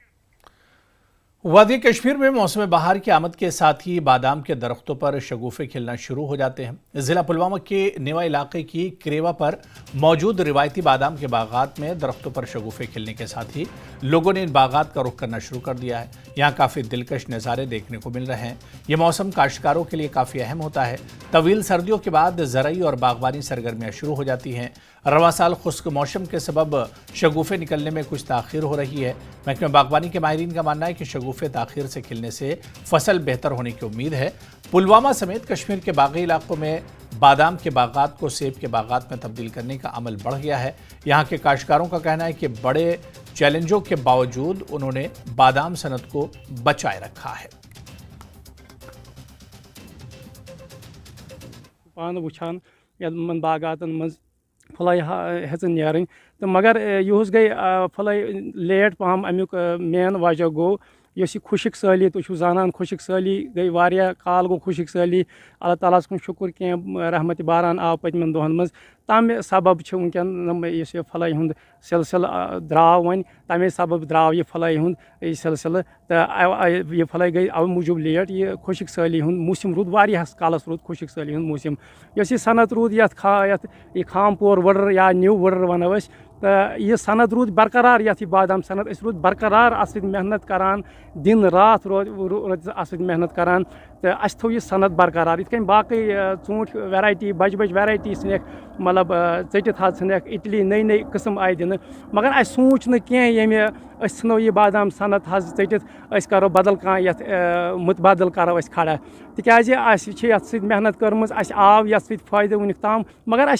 वादी कश्मीर में मौसम बहार की आमद के साथ ही बादाम के दरख्तों पर शगुफे खिलना शुरू हो जाते हैं। जिला पुलवामा के नेवा इलाके की क्रेवा पर मौजूद रिवायती बादाम के बागात में दरख्तों पर शगुफे खिलने के साथ ही लोगों ने इन बागात का रुख करना शुरू कर दिया है। यहाँ काफ़ी दिलकश नज़ारे देखने को मिल रहे हैं। ये मौसम काश्तकारों के लिए काफ़ी अहम होता है। तवील सर्दियों के बाद ज़रई और बागवानी सरगर्मियाँ शुरू हो जाती हैं। रवा साल खुश्क मौसम के सबब शगुफे निकलने में कुछ ताख़ीर हो रही है। महकमे बागवानी के माहिरीन का मानना है कि शगुफे ताख़ीर से खिलने से फसल बेहतर होने की उम्मीद है। पुलवामा समेत कश्मीर के बागी इलाकों में बादाम के बागात को सेब के बागात में तब्दील करने का अमल बढ़ गया है। यहाँ के काश्तकारों का कहना है कि बड़े चैलेंजों के बावजूद उन्होंने बादाम सनत को बचाए रखा है। पान वुछान बागातन मज फलाई हेचन नेरन तो मगर युस गई फलाई लेट पहम अमुक मेन वजह गो यह खुशक साली तुम जानान खुशक साली गई वारिया काल गो खुशक साली अल्लाह ताला कुन शुक्र के रहमत बारान आव पतमन दोहन मज तमे सबब वनकन इस फलाई हुंद सिलसिल द्राव वन तमे सबब द्राव यह फलाई हुंद सिलसिल तो यह फलाई गई अव मूजूब लेट यह खुशक साली हुंद मौसम रूद वारियास कालस रूद खुशक साली हुंद मौसम यह सनत रूद ये खामपोर वडर या न्यू वडर वनो अस तो यह सनत रूद बरकरार यथ बादाम सनत अस रूद बरकरार अत मेहनत करान दिन रात रोज अत मेहनत करान तो अस थो यह सनत बरकरार इत बाकी ऊँट वैरायटी बज वैरायटी सनक मतलब चटित हाथ सनक इटली नई नई किस्म आय दिन मगर अस सोच न ये नो यह बादाम सनत हाथ चटित करो बदल कह ये मुतबदल करो खड़ा तिकाज मेहनत कर्म आव ये फायदे वनिक ताम मगर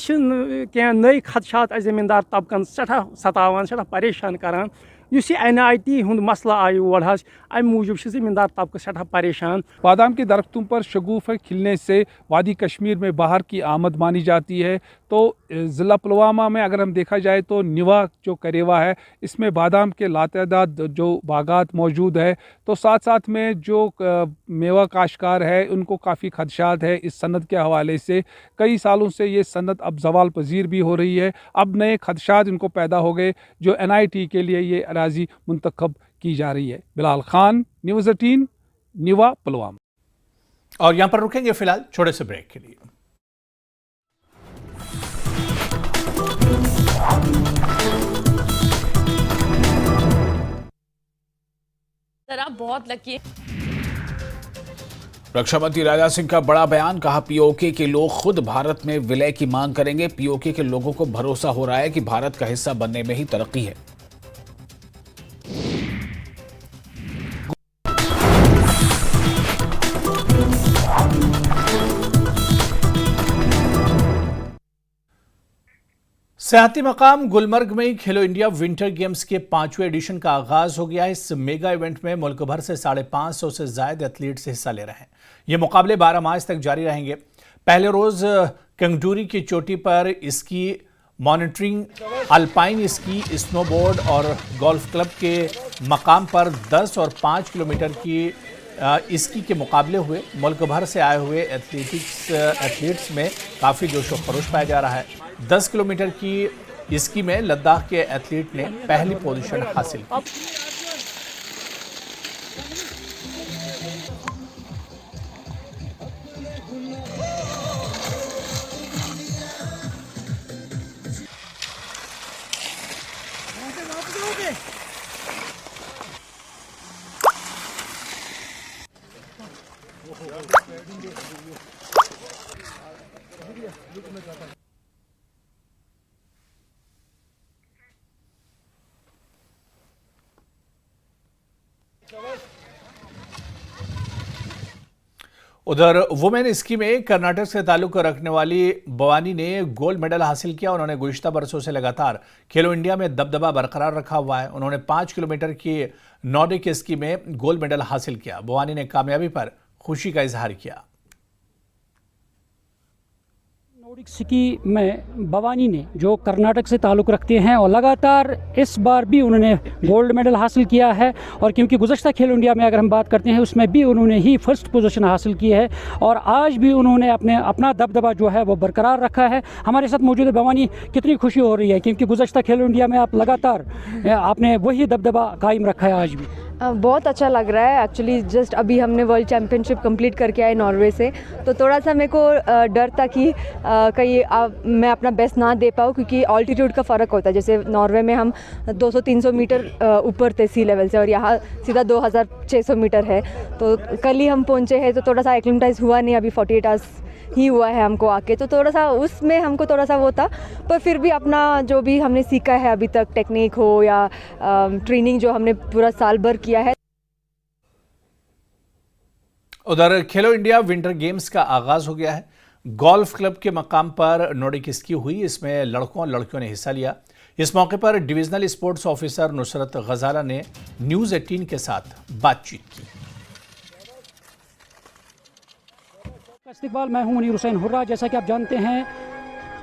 कह नई खदशात जमींदार तबकन सठा सतावान सठा परेशान करान इस NIT हुंद मसला आय और अम मूजूब जमींदार तबका सठा परेशान। बादाम के दरख्तों पर शगुफे खिलने से वादी कश्मीर में बाहर की आमद मानी जाती है। तो ज़िला पुलवामा में अगर हम देखा जाए तो निवा जो करेवा है इसमें बादाम के लातादाद जो बागात मौजूद है, तो साथ साथ में जो मेवा काश्तकार है उनको काफ़ी खदशात है इस सनत के हवाले से। कई सालों से ये सनत अब जवाल पजीर भी हो रही है, अब नए खदशात इनको पैदा हो गए जो NIT के लिए ये अराजी मुंतखब की जा रही है। बिलाल खान, न्यूज़ 18, निवा, पुलवामा। और यहाँ पर रुकेंगे फिलहाल छोटे से ब्रेक के लिए। आप बहुत लकी। रक्षा मंत्री राजनाथ सिंह का बड़ा बयान, कहा POK के लोग खुद भारत में विलय की मांग करेंगे। POK के लोगों को भरोसा हो रहा है कि भारत का हिस्सा बनने में ही तरक्की है। सियाहती मकाम गुलमर्ग में खेलो इंडिया विंटर गेम्स के 5वें एडिशन का आगाज हो गया है। इस मेगा इवेंट में मुल्क भर से 550 से ज्यादा एथलीट्स हिस्सा ले रहे हैं। ये मुकाबले 12 मार्च तक जारी रहेंगे। पहले रोज कंगटूरी की चोटी पर ski monitoring, alpine ski, snowboard और गोल्फ क्लब के मकाम पर 10 और 5 किलोमीटर की स्की के मुकाबले हुए। मुल्क भर से आए हुए एथलीट्स में काफ़ी जोश व खरोश पाया जा रहा है। 10 किलोमीटर की स्की में लद्दाख के एथलीट ने पहली पोजीशन हासिल की। उधर वुमेन स्की में कर्नाटक से ताल्लुक रखने वाली भवानी ने गोल्ड मेडल हासिल किया। उन्होंने गुज़िश्ता बरसों से लगातार खेलो इंडिया में दबदबा बरकरार रखा हुआ है। उन्होंने 5 किलोमीटर की नॉर्डिक स्की में गोल्ड मेडल हासिल किया। भवानी ने कामयाबी पर खुशी का इजहार किया। नॉर्डिक स्की में भवानी ने, जो कर्नाटक से ताल्लुक़ रखते हैं, और लगातार इस बार भी उन्होंने गोल्ड मेडल हासिल किया है। और क्योंकि गुज़श्ता खेलो इंडिया में अगर हम बात करते हैं उसमें भी उन्होंने ही फर्स्ट पोजीशन हासिल की है और आज भी उन्होंने अपना दबदबा जो है वो बरकरार रखा है। हमारे साथ मौजूद है भवानी। कितनी खुशी हो रही है क्योंकि गुज़श्ता खेलो इंडिया में आप लगातार आपने वही दबदबा कायम रखा है आज भी? बहुत अच्छा लग रहा है। एक्चुअली जस्ट अभी हमने वर्ल्ड चैम्पियनशिप कंप्लीट करके आए नॉर्वे से, तो थोड़ा सा मेरे को डर था कि कहीं मैं अपना बेस्ट ना दे पाऊँ क्योंकि ऑल्टीट्यूड का फ़र्क होता है। जैसे नॉर्वे में हम 200-300 मीटर ऊपर थे सी लेवल से और यहाँ सीधा 2600 मीटर है। तो कल ही हम पहुँचे हैं तो थोड़ा सा एक्लिमेटाइज हुआ नहीं, अभी 48 आवर्स ही हुआ है हमको आके, तो थोड़ा सा उसमें हमको थोड़ा सा वो था। पर फिर भी अपना जो भी हमने सीखा है अभी तक, टेक्निक हो या ट्रेनिंग जो हमने पूरा साल भर किया है। उधर खेलो इंडिया विंटर गेम्स का आगाज हो गया है। गोल्फ क्लब के मकाम पर नॉर्डिक स्की हुई। इसमें लड़कों और लड़कियों ने हिस्सा लिया। इस मौके पर डिविजनल स्पोर्ट्स ऑफिसर नुसरत गजाला ने न्यूज़ 18 के साथ बातचीत की। इस्तकबाल, मैं हूं मुनीर हुसैन हुर्रा। जैसा कि आप जानते हैं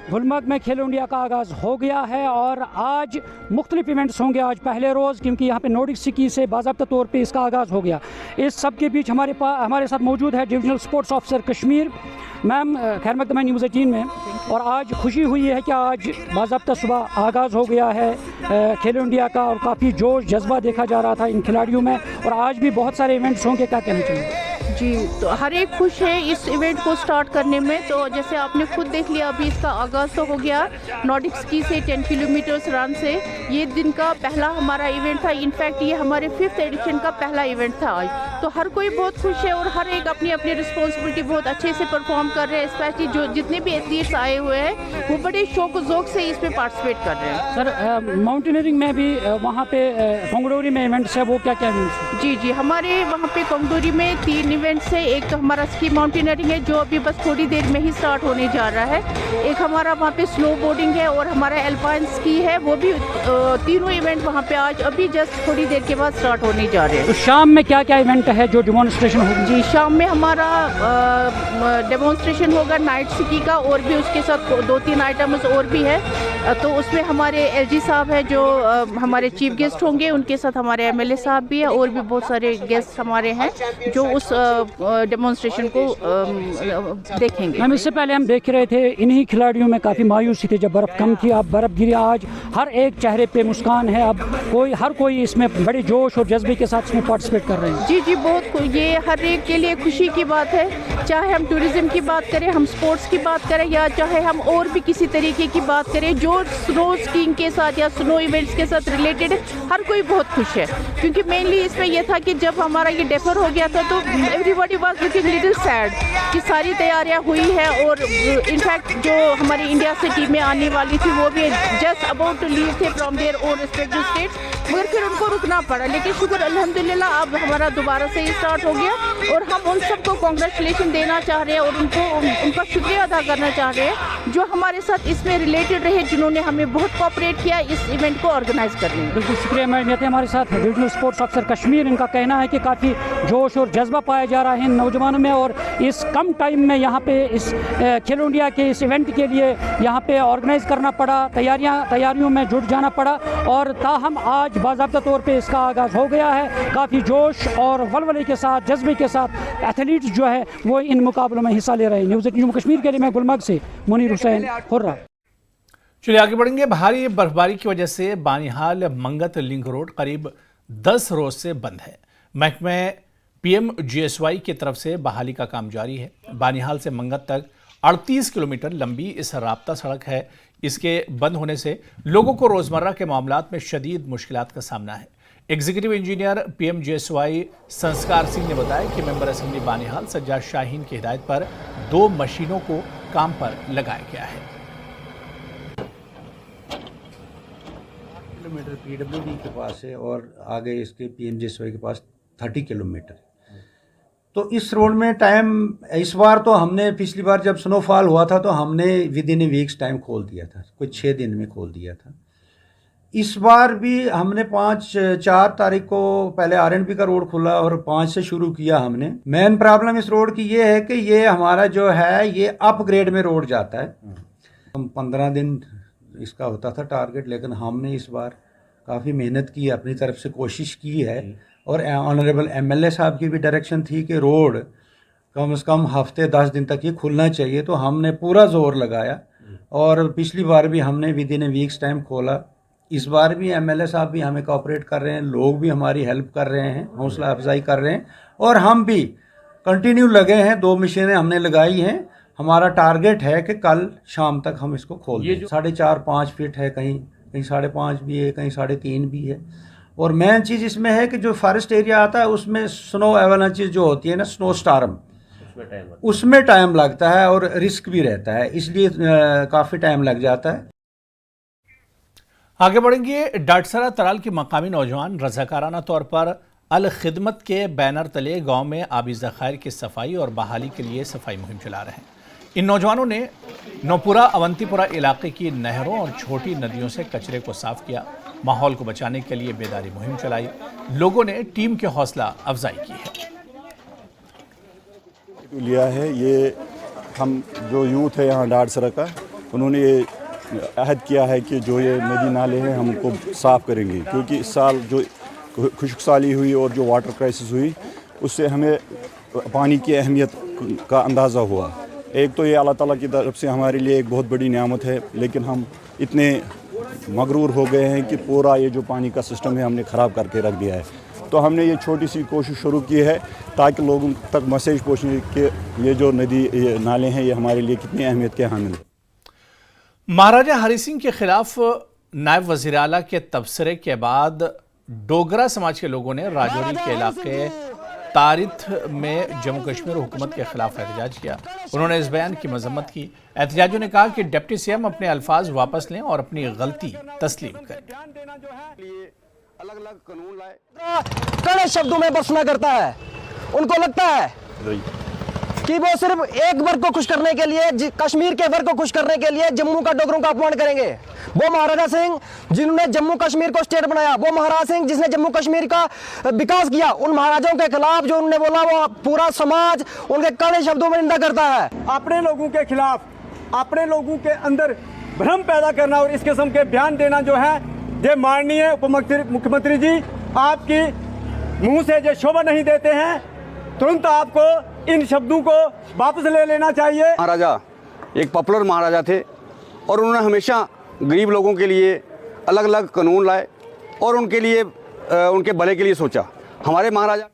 गुलमर्ग में खेलो इंडिया का आगाज़ हो गया है और आज मुख्तलिफ इवेंट्स होंगे। आज पहले रोज़ क्योंकि यहाँ पे नॉर्डिक स्की से बाज़ाब्ता तौर पे इसका आगाज़ हो गया। इस सब के बीच हमारे साथ मौजूद है divisional sports officer Kashmir ma'am. खैर मकदम है न्यूज़ 18 में, और आज खुशी हुई है कि आज बाज़ाब्ता सुबह आगाज़ हो गया है खेलो इंडिया का और काफ़ी जोश जज्बा देखा जा रहा था इन खिलाड़ियों में, और आज भी बहुत सारे इवेंट्स होंगे। क्या कहना चाहिए? जी, तो हर एक खुश है इस इवेंट को स्टार्ट करने में। तो जैसे आपने खुद देख लिया, अभी इसका आगाज़ तो हो गया नॉर्डिक स्की से 10 किलोमीटर्स रन से। ये दिन का पहला हमारा इवेंट था। इनफैक्ट ये हमारे 5th एडिशन का पहला इवेंट था आज। तो हर कोई बहुत खुश है और हर एक अपनी अपनी रिस्पॉन्सिबिलिटी बहुत अच्छे से परफॉर्म कर रहे हैं। स्पेशली जो जितने भी एथलीट्स आए हुए हैं वो बड़े शौक ज़ौक से इसमें पार्टिसिपेट कर रहे हैं। सर, माउंटेनियरिंग में भी वहाँ पे कंगडोरी में इवेंट्स है, वो क्या क्या इवेंट्स है? जी, हमारे वहाँ पे कंगडोरी में 3 इवेंट्स है। एक तो हमारा स्की माउंटेनियरिंग है जो अभी बस थोड़ी देर में ही स्टार्ट होने जा रहा है। एक हमारा वहाँ पे स्नो बोर्डिंग है और हमारा एल्पाइन स्की है। वो भी तीनों इवेंट वहाँ पे आज अभी जस्ट थोड़ी देर के बाद स्टार्ट होने जा रहे हैं। तो शाम में क्या क्या इवेंट है जो डेमोन्स्ट्रेशन होगा? जी, शाम में हमारा डेमोन्स्ट्रेशन होगा नाइट स्की का, और भी उसके साथ 2-3 आइटम्स और भी है। तो उसमें हमारे एलजी साहब है जो हमारे चीफ गेस्ट होंगे, उनके साथ हमारे एमएलए साहब भी है और भी बहुत सारे गेस्ट हमारे हैं जो उस डेमोन्स्ट्रेशन को देखेंगे। मैम, इससे पहले हम देख रहे थे इन्हीं खिलाड़ियों में काफ़ी मायूसी थी जब बर्फ़ कम थी, अब बर्फ़ गिरी। आज हर एक चेहरे पे मुस्कान है। अब हर कोई इसमें बड़े जोश और जज्बे के साथ इसमें पार्टिसिपेट कर रहे हैं। जी, बहुत ये हर एक के लिए खुशी की बात है। चाहे हम टूरिज्म की बात करें, हम स्पोर्ट्स की बात करें, या चाहे हम और भी किसी तरीके की बात करें जो स्नो स्कीइंग के साथ या स्नो इवेंट्स के साथ रिलेटेड है, हर कोई बहुत खुश है। क्योंकि मेनली इसमें यह था कि जब हमारा ये डेफर हो गया था तो everybody was looking little sad कि सारी तैयारियां हुई है और इनफैक्ट जो हमारी इंडिया से टीमें आने वाली थी वो भी जस्ट अबाउट टू लीव थे from their own respective states, मगर फिर उनको रुकना पड़ा। लेकिन शुक्र अल्हम्दुलिल्लाह अब हमारा दोबारा से स्टार्ट हो गया और हम उन सबको कॉन्ग्रेचुलेशन देना चाह रहे हैं और उनका शुक्रिया अदा करना चाह रहे हैं जो हमारे साथ इसमें रिलेटेड रहे, जिन्होंने हमें बहुत कोऑपरेट किया इस इवेंट को ऑर्गेनाइज करने में। बिल्कुल शुक्रिया। मैं नेता हमारे साथ रीजनल स्पोर्ट्स अफसर कश्मीर, इनका कहना है कि काफ़ी जोश और जज्बा पाया जा रहा है नौजवानों में और इस कम टाइम में यहाँ पे इस खेलो इंडिया के इस इवेंट के लिए यहाँ पे ऑर्गेनाइज करना पड़ा, तैयारियों में जुट जाना पड़ा और ताहम आज बाज़ाब्ता तौर पे इसका आगाज़ हो गया है। काफ़ी जोश और वलवले के साथ, जज्बे के साथ एथलीट्स जो है वो इन मुकाबलों में हिस्सा ले रहे हैं। न्यूज़ 18 जम्मू कश्मीर के लिए मैं गुलमर्ग से मुनीर हुसैन हुर्रा। चलिए आगे बढ़ेंगे। भारी बर्फबारी की वजह से बानिहाल मंगत लिंक रोड करीब 10 रोज से बंद है। महकमे PMGSY की तरफ से बहाली का काम जारी है। बानिहाल से मंगत तक 38 किलोमीटर लंबी इस राब्ता सड़क है। इसके बंद होने से लोगों को रोजमर्रा के मामलात में शदीद मुश्किलात का सामना है। एग्जीक्यूटिव इंजीनियर PMGSY संस्कार सिंह ने बताया कि मेंबर असेंबली बानिहाल सज्जाद शाहीन की हिदायत पर 2 मशीनों को काम पर लगाया गया है। किलोमीटर PWD के पास है और आगे इसके PMGSY के पास 30 किलोमीटर। तो इस रोड में टाइम इस बार तो हमने पिछली बार जब स्नोफॉल हुआ था तो हमने with in A weeks time खोल दिया था, कुछ 6 दिन में खोल दिया था। इस बार भी हमने 4 तारीख को पहले RNB का रोड खुला और 5 से शुरू किया हमने। मेन प्रॉब्लम इस रोड की ये है कि ये हमारा जो है ये अपग्रेड में रोड जाता है। हम 15 दिन इसका होता था टारगेट, लेकिन हमने इस बार काफ़ी मेहनत की, अपनी तरफ से कोशिश की है और ऑनरेबल MLA साहब की भी डायरेक्शन थी कि रोड कम से कम हफ्ते 10 दिन तक ये खुलना चाहिए, तो हमने पूरा जोर लगाया और पिछली बार भी हमने with in A weeks time खोला। इस बार भी MLA साहब भी हमें कोऑपरेट कर रहे हैं, लोग भी हमारी हेल्प कर रहे हैं, हौसला अफजाई कर रहे हैं और हम भी कंटिन्यू लगे हैं। 2 मशीनें हमने लगाई हैं। हमारा टारगेट है कि कल शाम तक हम इसको खोल दें। 4.5-5 फीट है, कहीं 5.5 भी है, कहीं 3.5 भी है। और मेन चीज़ इसमें है कि जो फॉरेस्ट एरिया आता है उसमें स्नो एवलांचेस जो होती है ना, स्नो स्टार्म, उसमें टाइम लगता है और रिस्क भी रहता है, इसलिए काफ़ी टाइम लग जाता है। आगे बढ़ेंगे। डाटसरा तराल के मकामी नौजवान रजाकाराना तौर पर अल खिदमत के बैनर तले गांव में आबी ज़खायर की सफाई और बहाली के लिए सफाई मुहिम चला रहे हैं। इन नौजवानों ने नौपुरा अवंतीपुरा इलाके की नहरों और छोटी नदियों से कचरे को साफ किया। माहौल को बचाने के लिए बेदारी मुहिम चलाई। लोगों ने टीम की हौसला अफजाई की है। लिया है ये हम जो यूथ है यहाँ डाटसरा का, उन्होंने ये अहद किया है कि जो ये नदी नाले हैं हमको साफ़ करेंगे, क्योंकि इस साल जो खुश्क साली हुई और जो वाटर क्राइसिस हुई उससे हमें पानी की अहमियत का अंदाज़ा हुआ। एक तो ये अल्लाह ताला की तरफ से हमारे लिए एक बहुत बड़ी नेमत है, लेकिन हम इतने मगरूर हो गए हैं कि पूरा ये जो पानी का सिस्टम है हमने ख़राब करके रख दिया है। तो हमने ये छोटी सी कोशिश शुरू की है ताकि लोगों तक मैसेज पहुँचे कि ये जो नदी ये नाले हैं ये हमारे लिए कितनी अहमियत के हामिल। महाराजा हरि सिंह के खिलाफ नायब वज़ीर आला के तबसरे के बाद डोगरा समाज के लोगों ने राजौरी के इलाके तारिथ में जम्मू कश्मीर हुकूमत के खिलाफ एहतजाज किया। उन्होंने इस बयान की मजम्मत की। एहतजाजियों ने कहा कि डिप्टी CM अपने अल्फाज वापस लें और अपनी गलती तस्लीम करें। अलग-अलग कानून लाए, कड़े शब्दों में बसना करता है। उनको लगता है कि वो सिर्फ एक वर्ग को खुश करने के लिए, कश्मीर के वर्ग को खुश करने के लिए जम्मू का डोगरों का अपमान करेंगे। वो महाराजा सिंह जिन्होंने जम्मू कश्मीर को स्टेट बनाया, वो महाराजा सिंह जिसने जम्मू कश्मीर का विकास किया, उन महाराजाओं के खिलाफ जो उन्होंने बोला वो पूरा समाज उनके कड़े शब्दों में निंदा करता है। अपने लोगों के खिलाफ, अपने लोगों के अंदर भ्रम पैदा करना और इस किस्म के बयान देना जो है, ये माननीय उप मुख्यमंत्री जी आपकी मुंह से जो शोभा नहीं देते हैं, तुरंत आपको इन शब्दों को वापस ले लेना चाहिए। महाराजा एक पॉपुलर महाराजा थे और उन्होंने हमेशा गरीब लोगों के लिए अलग अलग कानून लाए और उनके लिए उनके भले के लिए सोचा। हमारे महाराजा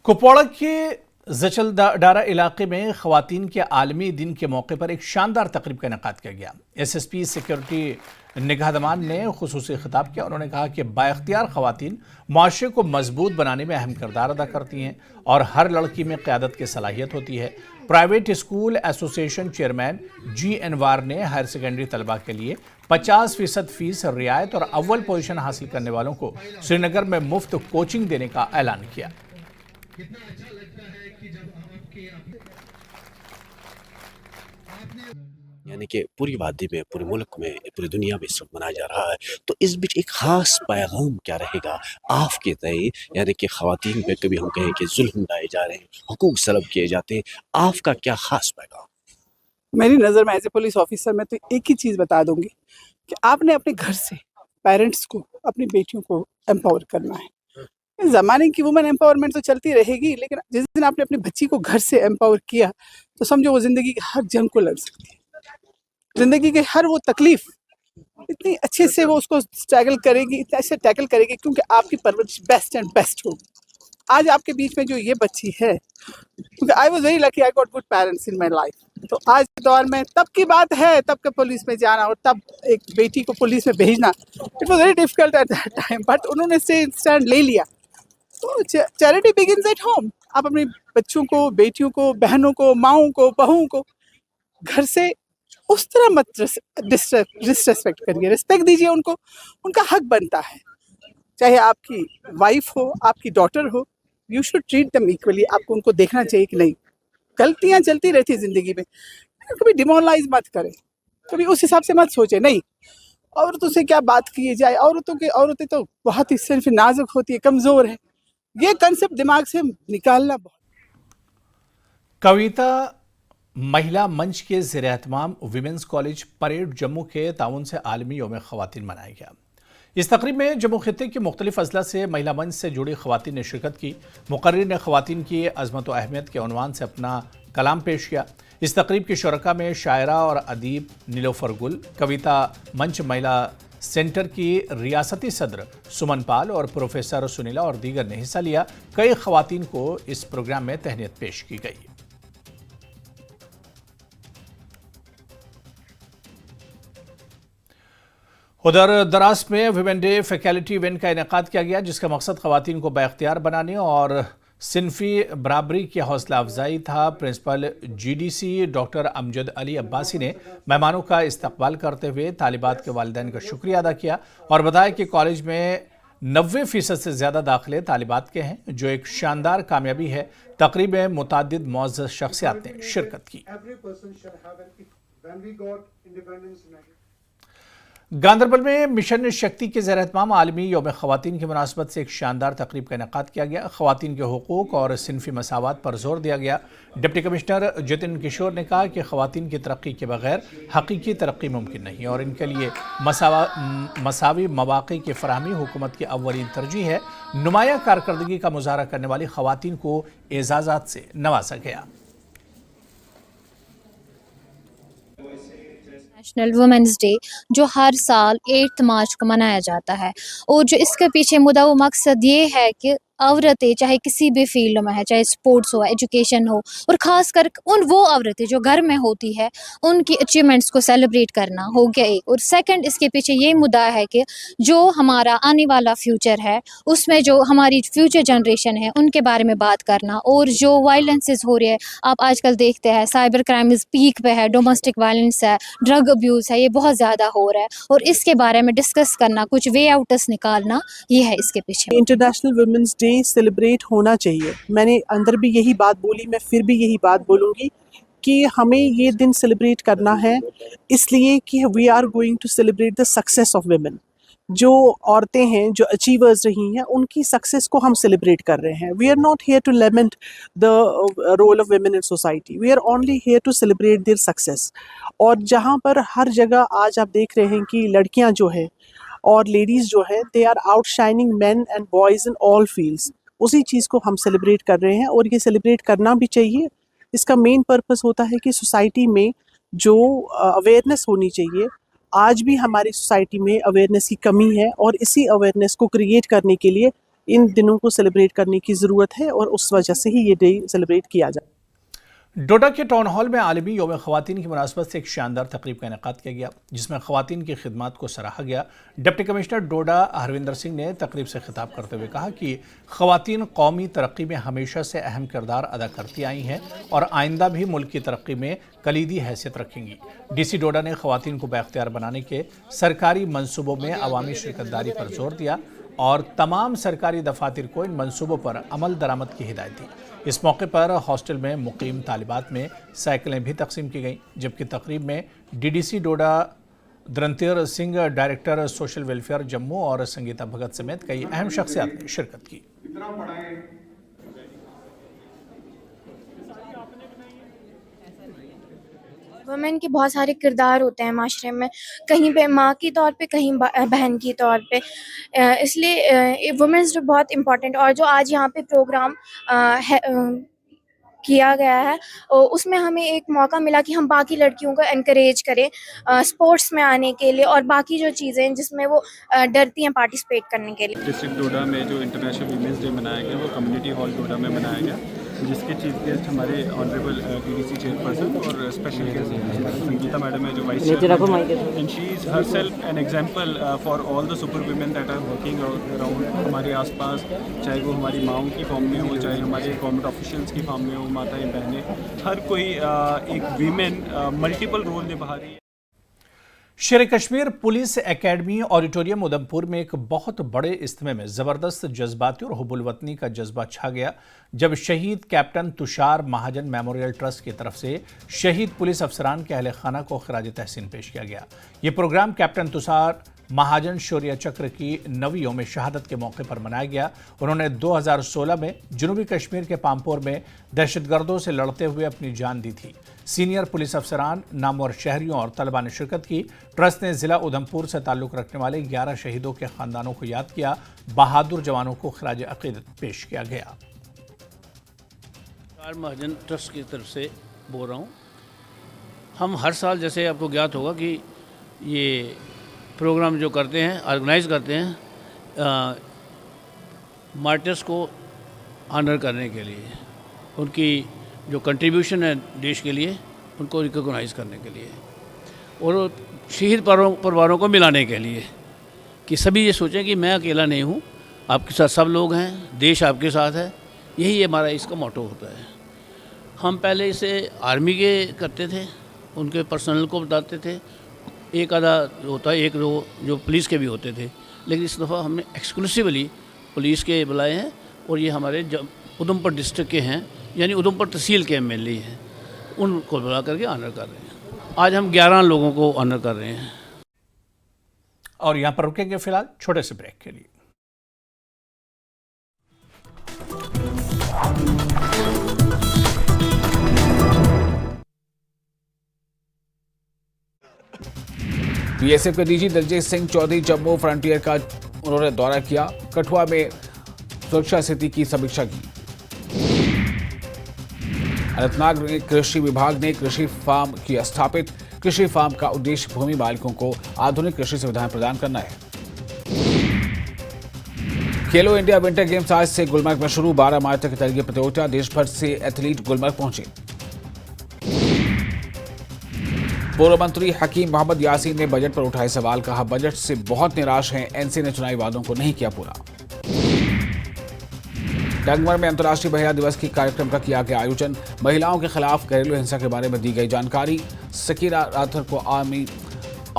कुपवाड़ा के जचलडारा इलाके में ख्वातीन के आलमी दिन के मौके पर एक शानदार तकरीब का इनेकाद किया गया। SSP सिक्योरिटी निगहदमान ने खुसूसी खिताब किया। उन्होंने कहा कि बाइख्तियार ख्वातीन माशरे को मजबूत बनाने में अहम किरदार अदा करती हैं और हर लड़की में क़यादत की सलाहियत होती है। प्राइवेट स्कूल एसोसिएशन चेयरमैन जी अनवार ने हायर सेकेंडरी तलबा के लिए 50% फीस रियायत और अव्वल पोजीशन हासिल करने वालों को श्रीनगर में मुफ्त कोचिंग देने का ऐलान किया। यानी कि पूरी वादी में, पूरे मुल्क में, पूरी दुनिया में इस वक्त मनाया जा रहा है, तो इस बीच एक ख़ास पैगाम क्या रहेगा आफ के तय, यानी कि ख़वातीन पे कभी हम कहें कि जुल्म लाए जा रहे हैं, हुकूक सलब किए जाते हैं, आफ का क्या ख़ास पैगाम? मेरी नज़र में एज ए पुलिस ऑफिसर मैं तो एक ही चीज़ बता दूंगी कि आपने अपने घर से पेरेंट्स को, अपनी बेटियों को एम्पावर करना है। इस ज़माने की वुमेन एम्पावरमेंट तो चलती रहेगी, लेकिन जिस दिन आपने अपनी बच्ची को घर से एम्पावर किया तो समझो वो ज़िंदगी की हर जंग को लड़ सकती है। ज़िंदगी की हर वो तकलीफ इतनी अच्छे से वो उसको स्ट्रगल करेगी, इतने अच्छे टैकल करेगी, क्योंकि आपकी परवरिश बेस्ट एंड बेस्ट होगी। आज आपके बीच में जो ये बच्ची है, क्योंकि I was very lucky, I got good parents in my life. तो आज के दौर में तब की बात है, तब के पुलिस में जाना और तब एक बेटी को पुलिस में भेजना, it was very difficult at that time, but उन्होंने स्टैंड ले लिया। तो चैरिटी बिगिंस एट होम। आप अपने बच्चों को, बेटियों को, बहनों को, माओं को, बहुओं को घर से उस तरह मत डिसरेस्पेक्ट करिए, रिस्पेक्ट दीजिए उनको, उनका हक बनता है। चाहे आपकी वाइफ हो, आपकी डॉटर हो, you should treat them equally. आपको उनको देखना चाहिए कि नहीं, गलतियां चलती रहती है ज़िंदगी में, कभी डिमोरलाइज मत करें, कभी उस हिसाब से मत सोचे नहीं औरतों से क्या बात की जाए, औरतें तो बहुत ही सिर्फ नाजुक होती है, कमज़ोर है, ये कंसेप्ट दिमाग से निकालना बहुत। कविता महिला मंच के ज़ेर एहतमाम विमेंस कॉलेज परेड जम्मू के ताउन से आलमी यौम ख़वातीन मनाया गया। इस तकरीब में जम्मू खित्ते के मुख्तलिफ अजला से महिला मंच से जुड़ी ख़वातीन ने शिरकत की। मुकर्रिर ने ख़वातीन की अज़मत व अहमियत के उन्वान से अपना कलाम पेश किया। इस तकरीब की शुरका में शायरा और अदीब नीलोफर गुल, कविता मंच महिला सेंटर की रियासती सदर सुमन पाल और प्रोफेसर सुनीला और दीगर ने हिस्सा लिया। कई ख़वातीन को इस प्रोग्राम में तहनीत पेश की गई। उधर दरास में विमेन डे फैकल्टी इवेंट का इनेकाद किया गया, जिसका मकसद ख़वातीन को बाइख्तियार बनाने और सिनफी बराबरी की हौसला अफजाई था। Principal GDC doctor Amjad Ali Abbasi ने मेहमानों का इस्तकबाल करते हुए तालिबात के वालिदैन का शुक्रिया अदा किया और बताया कि कॉलेज में 90% से ज़्यादा दाखिले तालिबात के हैं, जो एक शानदार कामयाबी है। तकरीब में मुताद्दिद मुअज़्ज़ज़ शख्सियात ने शिरकत की। गांदरबल में मिशन शक्ति के ज़ेर एहतमाम आलमी यौम ख़वातीन की मुनासबत से एक शानदार तकरीब का इनेकाद किया गया। ख़वातीन के हुकूक और सिनफी मसावत पर जोर दिया गया। डिप्टी कमिश्नर जितिन किशोर ने कहा कि ख़वातीन की तरक्की के बगैर हकीकी तरक्की मुमकिन नहीं और इनके लिए मसावी मौक़े की फराहमी हुकूमत की अव्वलीन तरजीह है। नुमाया कारकर्दगी का मुजाहरा करने वाली ख़वातीन को एजाज़ात से नवाजा गया। नेशनल वुमेंस डे जो हर साल 8 मार्च को मनाया जाता है, और जो इसके पीछे मुद्दा व मकसद ये है कि औरतें चाहे किसी भी फील्ड में है, चाहे स्पोर्ट्स हो, एजुकेशन हो, और ख़ासकर वो औरतें जो घर में होती है उनकी अचीवमेंट्स को सेलिब्रेट करना हो गया एक। और सेकंड इसके पीछे ये मुद्दा है कि जो हमारा आने वाला फ्यूचर है उसमें जो हमारी फ्यूचर जनरेशन है उनके बारे में बात करना। और जो वायलेंसेस हो रहे हैं, आप आजकल देखते हैं साइबर क्राइम पीक पे है, डोमेस्टिक वायलेंस है, ड्रग अब्यूज़ है, ये बहुत ज़्यादा हो रहा है, और इसके बारे में डिस्कस करना, कुछ वे आउट्स निकालना, ये है इसके पीछे। इंटरनेशनल वुमेंस डे सेलिब्रेट होना चाहिए। मैंने अंदर भी यही बात बोली, मैं फिर भी यही बात बोलूँगी कि हमें ये दिन सेलिब्रेट करना है, इसलिए कि we are going to celebrate the success of women. जो औरतें हैं, जो अचीवर्स रही हैं, उनकी सक्सेस को हम सेलिब्रेट कर रहे हैं। We are not here to lament the role of women in society, we are only here to celebrate their success. और जहाँ पर हर जगह आज आप देख रहे हैं कि लड़कियाँ जो है और लेडीज़ जो है, they are outshining men and boys in all fields, उसी चीज़ को हम सेलिब्रेट कर रहे हैं और ये सेलिब्रेट करना भी चाहिए। इसका मेन पर्पस होता है कि सोसाइटी में जो अवेयरनेस होनी चाहिए, आज भी हमारी सोसाइटी में अवेयरनेस की कमी है और इसी अवेयरनेस को क्रिएट करने के लिए इन दिनों को सेलिब्रेट करने की ज़रूरत है और उस वजह से ही ये डे सेलिब्रेट किया जाए। डोडा के टाउन हॉल में आलमी यौम ख़वातीन की मुनासबत से एक शानदार तकरीब का इनेकाद किया गया, जिसमें ख़वातीन की खिदमत को सराहा गया। डिप्टी कमिश्नर डोडा हरविंदर सिंह ने तकरीब से खिताब करते हुए कहा कि ख़वातीन कौमी तरक्की में हमेशा से अहम किरदार अदा करती आई हैं और आइंदा भी मुल्क की तरक्की में कलीदी हैसियत रखेंगी। DC डोडा ने ख़वातीन को बाख्तियार बनाने के सरकारी मनसूबों में अवामी शिरकतदारी पर जोर दिया और तमाम सरकारी दफातर को इन मनसूबों पर अमल दरामद की हिदायत दी। इस मौके पर हॉस्टल में मुकीम तालिबात में साइकिलें भी तकसीम की गईं, जबकि तकरीब में DDC Doda Dharamter Singh, director social welfare Jammu और संगीता भगत समेत कई अहम शख्सियात ने शिरकत की। वुमेन के बहुत सारे किरदार होते हैं माशरे में, कहीं पे माँ के तौर पे, कहीं बहन के तौर पे, इसलिए वुमेन्स डे बहुत इम्पोर्टेंट। और जो आज यहाँ पे प्रोग्राम किया गया है उसमें हमें एक मौका मिला कि हम बाकी लड़कियों को एनकरेज करें स्पोर्ट्स में आने के लिए और बाकी जो चीज़ें हैं जिसमें वो डरती हैं पार्टिसिपेट करने के लिए। डिस्ट्रिक्ट डोडा में जो इंटरनेशनल वीमेंस डे मनाया गया वो कम्युनिटी हॉल डोडा में मनाया गया, जिसके चीफ गेस्ट हमारे ऑनरेबल DDC चेयरपर्सन और स्पेशल गेस्ट संगीता मैडम है जो vice chairperson, and she is herself an example for all the super women that are working around हमारे आसपास, चाहे वो हमारी माओं की फॉर्म में हो, चाहे हमारे गवर्नमेंट ऑफिशियल्स की फॉर्म में हो, माताएं बहनें, हर कोई एक वीमेन मल्टीपल रोल निभा रही है। शेर Kashmir police academy auditorium Udhampur में एक बहुत बड़े इज्तिमा में ज़बरदस्त जज्बाती और हुब्बुल वतनी का जज्बा छा गया, जब शहीद कैप्टन तुषार महाजन मेमोरियल ट्रस्ट की तरफ से शहीद पुलिस अफसरान के अहले खाना को खिराज तहसीन पेश किया गया। ये प्रोग्राम कैप्टन तुषार महाजन शौर्य चक्र की 9वीं यौम शहादत के मौके पर मनाया गया। उन्होंने 2016 में जनूबी कश्मीर के पामपोर में दहशतगर्दों से लड़ते हुए अपनी जान दी थी। सीनियर पुलिस अफसरान, नामवर शहरियों और तलबा ने शिरकत की। ट्रस्ट ने जिला उधमपुर से ताल्लुक़ रखने वाले 11 शहीदों के खानदानों को याद किया। बहादुर जवानों को खिराज अकीदत पेश किया गया। महाजन ट्रस्ट की तरफ से बोल रहा हूँ। हम हर साल, जैसे आपको ज्ञात होगा कि ये प्रोग्राम जो करते हैं, ऑर्गेनाइज करते हैं मार्टर्स को ऑनर करने के लिए, उनकी जो कंट्रीब्यूशन है देश के लिए उनको रिकॉग्नाइज करने के लिए और शहीद परिवारों को मिलाने के लिए, कि सभी ये सोचें कि मैं अकेला नहीं हूँ, आपके साथ सब लोग हैं, देश आपके साथ है। यही हमारा इसका मोटो होता है। हम पहले इसे आर्मी के करते थे, उनके पर्सनल को बताते थे, एक आधा होता है, एक दो जो पुलिस के भी होते थे, लेकिन इस दफ़ा हमने एक्सक्लूसिवली पुलिस के बुलाए हैं और ये हमारे उधमपुर डिस्ट्रिक्ट के हैं, यानी उधमपुर तहसील के MLA हैं, उनको बुला करके ऑनर कर रहे हैं। आज हम 11 लोगों को ऑनर कर रहे हैं। और यहाँ पर रुकेंगे फिलहाल छोटे से ब्रेक के लिए। BSF के DG दलजीत सिंह चौधरी जम्मू फ्रंटियर का उन्होंने दौरा किया, कठुआ में सुरक्षा स्थिति की समीक्षा की। अनंतनाग में कृषि विभाग ने कृषि फार्म किया स्थापित। कृषि फार्म का उद्देश्य भूमि मालिकों को आधुनिक कृषि सुविधाएं प्रदान करना है। खेलो इंडिया विंटर गेम्स आज से गुलमर्ग में शुरू, 12 मार्च तक चलेगी प्रतियोगिता। देश भर से एथलीट गुलमर्ग पहुंचे। पूर्व मंत्री हकीम मोहम्मद यासीन ने बजट पर उठाए सवाल, कहा बजट से बहुत निराश हैं, NC ने चुनावी वादों को नहीं किया पूरा। डंगमर में अंतर्राष्ट्रीय महिला दिवस की कार्यक्रम का किया गया आयोजन, महिलाओं के खिलाफ घरेलू हिंसा के बारे में दी गई जानकारी। सकीना राठौर को आर्मी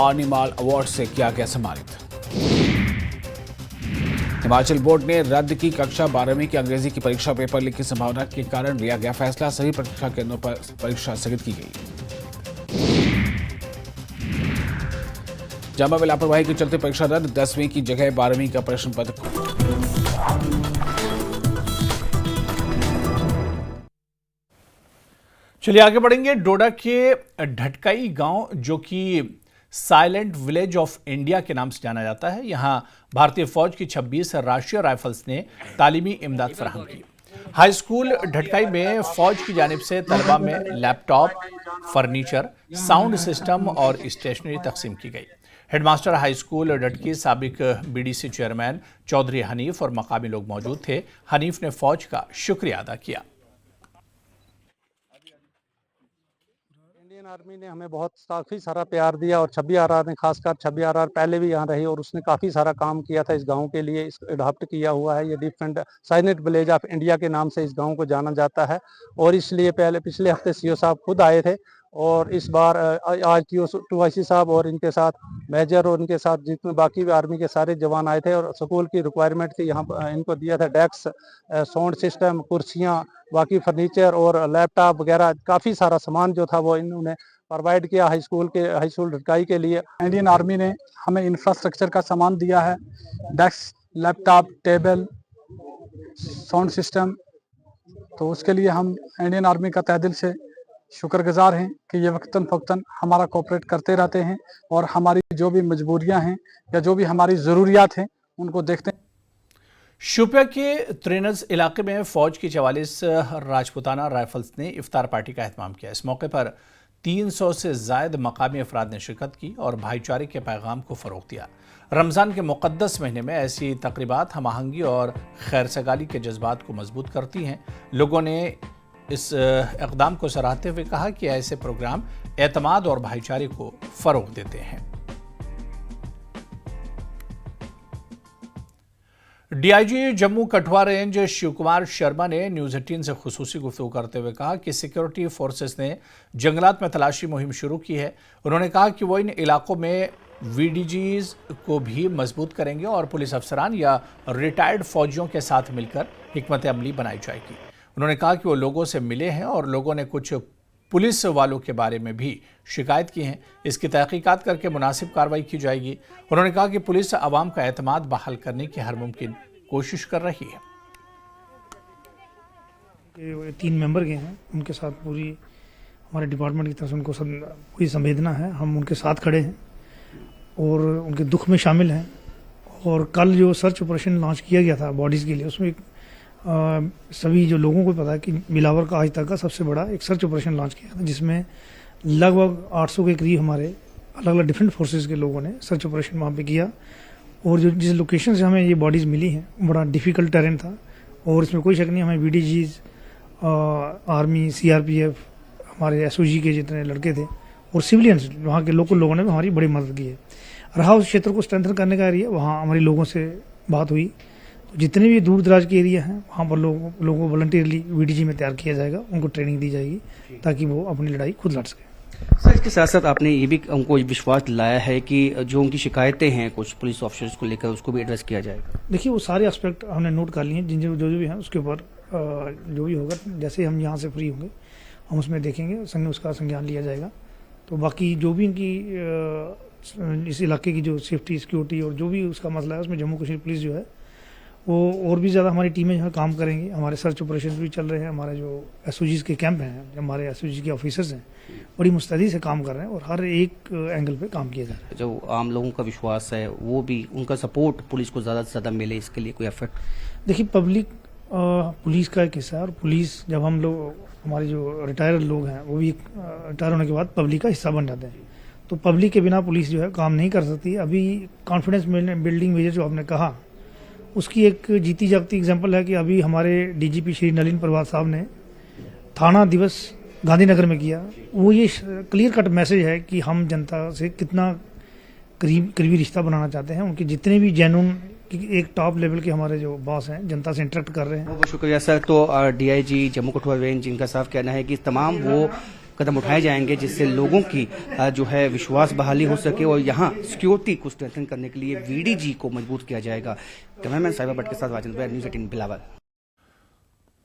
एनिमल अवार्ड से किया गया सम्मानित। हिमाचल बोर्ड ने रद्द की कक्षा 12वीं की अंग्रेजी की परीक्षा, पेपर लीक की संभावना के कारण लिया गया फैसला। सभी परीक्षा केंद्रों पर परीक्षा स्थगित की गई। जामा में लापरवाही के चलते परीक्षा रद्द, 10वीं की जगह 12वीं का प्रश्न पत्र। चलिए आगे बढ़ेंगे। डोडा के ढटकाई गांव, जो कि साइलेंट विलेज ऑफ इंडिया के नाम से जाना जाता है, यहां भारतीय फौज की 26 राष्ट्रीय राइफल्स ने तालीमी इमदाद फराहम की। हाई स्कूल ढटकाई में फौज की जानिब से तलबा में लैपटॉप, फर्नीचर, साउंड सिस्टम और स्टेशनरी तकसीम की गई। हेडमास्टर हाई स्कूल ढटकी साबिक BDC चेयरमैन चौधरी हनीफ और मकामी लोग मौजूद थे। हनीफ ने फौज का शुक्रिया अदा किया। इंडियन आर्मी ने हमें बहुत काफ़ी सारा प्यार दिया और 26 आर ने खासकर 26 आर पहले भी यहाँ रही और उसने काफ़ी सारा काम किया था इस गांव के लिए। इस अडॉप्ट किया हुआ है ये डिफरेंट साइनेट विलेज ऑफ इंडिया के नाम से इस गांव को जाना जाता है और इसलिए पिछले हफ्ते सीओ साहब खुद आए थे और इस बार आज TO2IC साहब और इनके साथ मेजर और इनके साथ जितने बाकी भी आर्मी के सारे जवान आए थे और स्कूल की रिक्वायरमेंट थी यहाँ इनको दिया था डेस्क, साउंड सिस्टम, कुर्सियाँ, बाकी फर्नीचर और लैपटॉप वगैरह काफ़ी सारा सामान जो था वो इन्होंने प्रोवाइड किया हाई स्कूल ढटकाई के लिए। इंडियन आर्मी ने हमें इंफ्रास्ट्रक्चर का सामान दिया है, desk, laptop, table, sound system, तो उसके लिए हम इंडियन आर्मी का तहे दिल से शुक्रगुजार हैं कि ये वक्तन फ़क्तन हमारा कोऑपरेट करते रहते हैं और हमारी जो भी मजबूरियां हैं या जो भी हमारी ज़रूरियात हैं उनको देखते हैं। शोपियां के त्रेनज इलाके में फौज की 44 राजपूताना राइफल्स ने इफ्तार पार्टी का एहतमाम किया। इस मौके पर 300 से ज़ायद मकामी अफराद ने शिरकत की और भाईचारे के पैगाम को फ़रोग़ दिया। रमज़ान के मुक़द्दस महीने में ऐसी तक़रीबात हम आहंगी और खैर सगाली के जज्बात को मजबूत करती हैं। लोगों ने इस इक़दाम को सराहते हुए कहा कि ऐसे प्रोग्राम एतमाद और भाईचारे को फ़रोग़ देते हैं। DIG जम्मू कठुआ रेंज शिव कुमार शर्मा ने न्यूज़ 18 से खुसूसी गुफ्तगू करते हुए कहा कि सिक्योरिटी फोर्सेस ने जंगलात में तलाशी मुहिम शुरू की है। उन्होंने कहा कि वो इन इलाकों में VDGs को भी मजबूत करेंगे और पुलिस अफसरान या रिटायर्ड फौजियों के साथ मिलकर हिकमत अमली बनाई जाएगी। उन्होंने कहा कि वो लोगों से मिले हैं और लोगों ने कुछ पुलिस वालों के बारे में भी शिकायत की हैं। इसकी तहकीकात करके मुनासिब कार्रवाई की जाएगी। उन्होंने कहा कि पुलिस आवाम का एतमाद बहाल करने की हर मुमकिन कोशिश कर रही है। 3 मेंबर गए हैं, उनके साथ पूरी हमारे डिपार्टमेंट की तरफ से उनको पूरी संवेदना है। हम उनके साथ खड़े हैं और उनके दुख में शामिल हैं। और कल जो सर्च ऑपरेशन लॉन्च किया गया था बॉडीज़ के लिए, उसमें सभी जो लोगों को पता है कि बिलावर का आज तक का सबसे बड़ा एक सर्च ऑपरेशन लॉन्च किया था, जिसमें लगभग 800 के करीब हमारे अलग अलग डिफरेंट फोर्सेस के लोगों ने सर्च ऑपरेशन वहाँ पे किया। और जो जिस लोकेशन से हमें ये बॉडीज़ मिली हैं बड़ा डिफ़िकल्ट टेरेन था और इसमें कोई शक नहीं, हमें VDGs, आर्मी, CRPF, हमारे SOG के जितने लड़के थे और सिविलियंस वहाँ के लोकल लोगों ने हमारी बड़ी मदद की है। रहा उस क्षेत्र को स्ट्रेंथन करने का एरिया, वहाँ हमारी लोगों से बात हुई, तो जितने भी दूर दराज के एरिया हैं वहाँ पर लोगों को वॉलंटियरली VDG में तैयार किया जाएगा, उनको ट्रेनिंग दी जाएगी ताकि वो अपनी लड़ाई खुद लड़ सकें। सर, इसके साथ साथ आपने ये भी उनको विश्वास दिलाया है कि जो उनकी शिकायतें हैं कुछ पुलिस ऑफिसर्स को लेकर, उसको भी एड्रेस किया जाएगा। देखिए, वो सारे एस्पेक्ट हमने नोट कर लिए हैं, जिन जो भी हैं उसके ऊपर जो भी होगा, जैसे हम यहाँ से फ्री होंगे हम उसमें देखेंगे, उसका संज्ञान लिया जाएगा। तो बाकी जो भी इनकी इस इलाके की जो सेफ्टी, सिक्योरिटी और जो भी उसका मसला है, उसमें जम्मू कश्मीर पुलिस जो है वो और भी ज़्यादा हमारी टीमें जो है काम करेंगी। हमारे सर्च ऑपरेशन भी चल रहे हैं, हमारे जो SOGs के कैंप हैं, हमारे SOG के ऑफिसर्स हैं, बड़ी मुस्तैदी से काम कर रहे हैं और हर एक एंगल पे काम किया जा रहा है। जो आम लोगों का विश्वास है वो भी, उनका सपोर्ट पुलिस को ज़्यादा से ज़्यादा मिले, इसके लिए कोई एफर्ट? देखिए, पब्लिक पुलिस का एक हिस्सा है और पुलिस जब हम लोग, हमारे जो रिटायर्ड लोग हैं वो भी रिटायर होने के बाद पब्लिक का हिस्सा बन जाते हैं। तो पब्लिक के बिना पुलिस जो है काम नहीं कर सकती। अभी कॉन्फिडेंस बिल्डिंग मेजर जो आपने कहा, उसकी एक जीती जागती एग्जांपल है कि अभी हमारे DGP श्री नलिन प्रभात साहब ने थाना दिवस गांधीनगर में किया। वो ये क्लियर कट मैसेज है कि हम जनता से कितना करीबी रिश्ता बनाना चाहते हैं। उनके जितने भी जेन्युइन एक टॉप लेवल के हमारे जो बॉस हैं जनता से इंटरेक्ट कर रहे हैं। बहुत शुक्रिया सर। तो DIG जम्मू कठुआ रेंज, इनका साफ कहना है कि तमाम वो कदम उठाए जाएंगे जिससे लोगों की जो है विश्वास बहाली हो सके और यहाँ सिक्योरिटी को स्ट्रेंथन करने के लिए VDG को मजबूत किया जाएगा। कैमरामैन साहिबा भट्ट के साथ वाजिद भाई, न्यूज़ 18 बिलावर।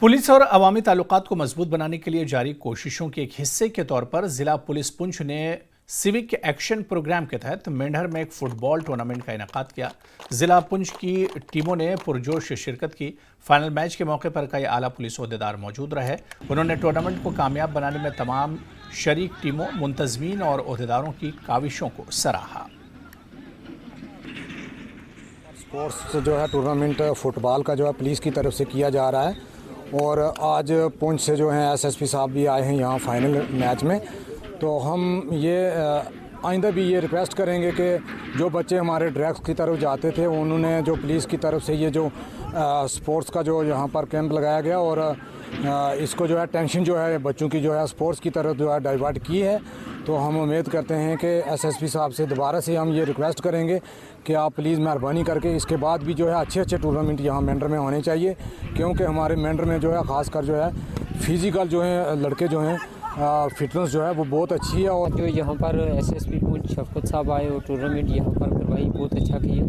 पुलिस और अवामी ताल्लुकात को मजबूत बनाने के लिए जारी कोशिशों के एक हिस्से के तौर पर जिला पुलिस पुंछ ने सिविक एक्शन प्रोग्राम के तहत मेंढर में एक फुटबॉल टूर्नामेंट का इनेकाद किया। जिला पुंछ की टीमों ने पुरजोश शिरकत की। फाइनल मैच के मौके पर कई आला पुलिस ओहदेदार मौजूद रहे। उन्होंने टूर्नामेंट को कामयाब बनाने में तमाम शरीक टीमों, मुंतजमीन और ओहदेदारों की काविशों को सराहा। स्पोर्ट्स जो है टूर्नामेंट फुटबॉल का जो है पुलिस की तरफ से किया जा रहा है और आज पुंछ से जो है SSP साहब भी आए हैं यहाँ फाइनल मैच में। तो हम ये आइंदा भी ये रिक्वेस्ट करेंगे कि जो बच्चे हमारे ड्रग्स की तरफ जाते थे उन्होंने जो पुलिस की तरफ से ये जो स्पोर्ट्स का जो यहाँ पर कैंप लगाया गया और इसको जो है टेंशन जो है बच्चों की जो है स्पोर्ट्स की तरफ जो है डाइवर्ट की है, तो हम उम्मीद करते हैं कि एसएसपी साहब से दोबारा से हम ये रिक्वेस्ट करेंगे कि आप प्लीज़ मेहरबानी करके इसके बाद भी जो है अच्छे टूर्नामेंट यहाँ मेंढर में होने चाहिए, क्योंकि हमारे मेंढर में जो है ख़ासकर जो है फिज़िकल जो है लड़के जो हैं फिटनेस जो है वो बहुत अच्छी है। और जो यहाँ पर एसएसपी पुंछ शफकत साहब आए और टूर्नामेंट यहाँ पर करवाई, बहुत अच्छा किया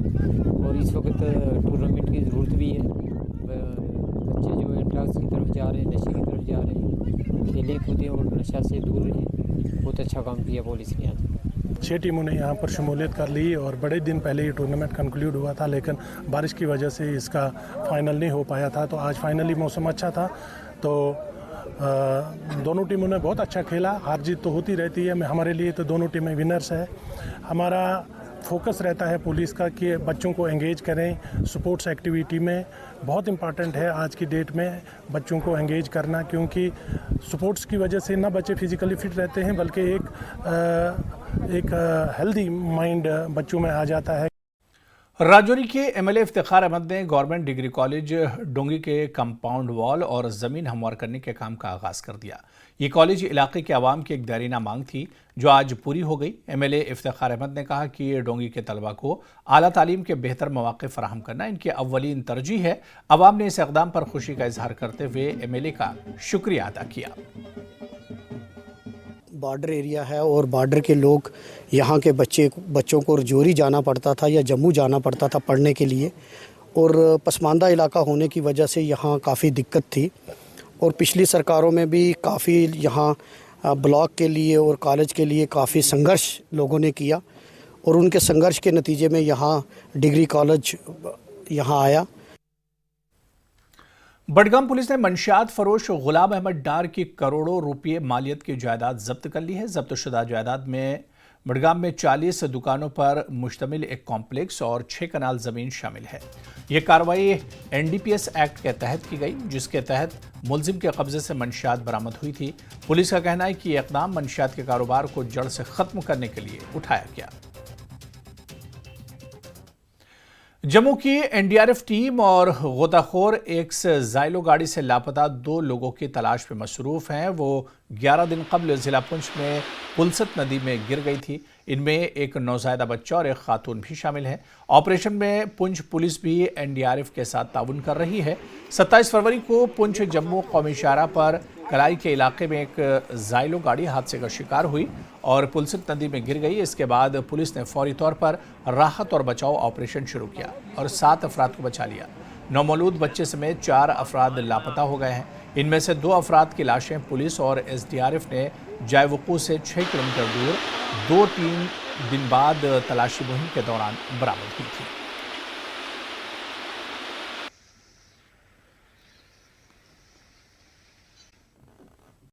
और इस वक्त टूर्नामेंट की ज़रूरत भी है। बच्चे जो है ड्रग्स की तरफ जा रहे हैं, नशे की तरफ जा रहे हैं, खेलें कूदें और नशा से दूर रहें। बहुत अच्छा काम किया पुलिस ने आज। 6 टीमों ने यहाँ पर शमूलियत कर ली और बड़े दिन पहले ये टूर्नामेंट कंक्लूड हुआ था, लेकिन बारिश की वजह से इसका फाइनल नहीं हो पाया था। तो आज फाइनली मौसम अच्छा था, तो दोनों टीमों ने बहुत अच्छा खेला। हार जीत तो होती रहती है, हमारे लिए तो दोनों टीमें विनर्स है। हमारा फोकस रहता है पुलिस का कि बच्चों को एंगेज करें स्पोर्ट्स एक्टिविटी में। बहुत इम्पॉर्टेंट है आज की डेट में बच्चों को एंगेज करना, क्योंकि स्पोर्ट्स की वजह से ना बच्चे फिजिकली फिट रहते हैं बल्कि एक हेल्दी माइंड बच्चों में आ जाता है। राजौरी के एमएलए इफ्तिखार अहमद ने गवर्नमेंट डिग्री कॉलेज डोंगी के कंपाउंड वॉल और ज़मीन हमवार करने के काम का आगाज़ कर दिया। ये कॉलेज इलाके के आवाम की एक देरीना मांग थी जो आज पूरी हो गई। एमएलए इफ्तिखार अहमद ने कहा कि डोंगी के तलबा को आला तालीम के बेहतर मौक़े फराहम करना इनकी अव्वलीन तरजीह है। अवाम ने इस इक़दाम पर खुशी का इजहार करते हुए एमएलए का शुक्रिया अदा किया। बॉर्डर एरिया है और बॉर्डर के लोग यहाँ के बच्चों को रजौरी जाना पड़ता था या जम्मू जाना पड़ता था पढ़ने के लिए, और पसमानदा इलाका होने की वजह से यहाँ काफ़ी दिक्कत थी। और पिछली सरकारों में भी काफ़ी यहाँ ब्लॉक के लिए और कॉलेज के लिए काफ़ी संघर्ष लोगों ने किया और उनके संघर्ष के नतीजे में यहाँ डिग्री कॉलेज यहाँ आया। बडगाम पुलिस ने मंशियात फरोश गुलाम अहमद डार की करोड़ों रुपये मालियत की जायदाद जब्त कर ली है। जब्त शुदा जायदाद में बडगाम में 40 दुकानों पर मुश्तमिल एक कॉम्प्लेक्स और 6 कनाल ज़मीन शामिल है। ये कार्रवाई एनडीपीएस एक्ट के तहत की गई, जिसके तहत मुलजिम के कब्जे से मंशियात बरामद हुई थी। पुलिस का कहना है कि यह इक़दाम मंशियात के कारोबार को जड़ से ख़त्म करने के लिए उठाया गया। जम्मू की एनडीआरएफ टीम और गोताखोर एक ज़ाइलो गाड़ी से लापता 2 लोगों की तलाश में मसरूफ़ हैं। वो 11 दिन कबल ज़िला पुंछ में पुलसत नदी में गिर गई थी। इनमें एक नौज़ायदा बच्चा और एक खातून भी शामिल है। ऑपरेशन में पुंछ पुलिस भी एनडीआरएफ के साथ ताउन कर रही है। 27 फरवरी को पुंछ जम्मू कौमी शाहराह पर कलाई के इलाके में एक ज़ाइलो गाड़ी हादसे का शिकार हुई और पुलसत नदी में गिर गई। इसके बाद पुलिस ने फौरी तौर पर राहत और बचाव ऑपरेशन शुरू किया और 7 अफराद को बचा लिया। नौमौलूद बच्चे समेत 4 अफराद लापता हो गए हैं। इनमें से 2 अफराद की लाशें पुलिस और एसडीआरएफ ने जायवकू से 6 किलोमीटर दूर 2-3 दिन बाद तलाशी मुहिम के दौरान बरामद की थी।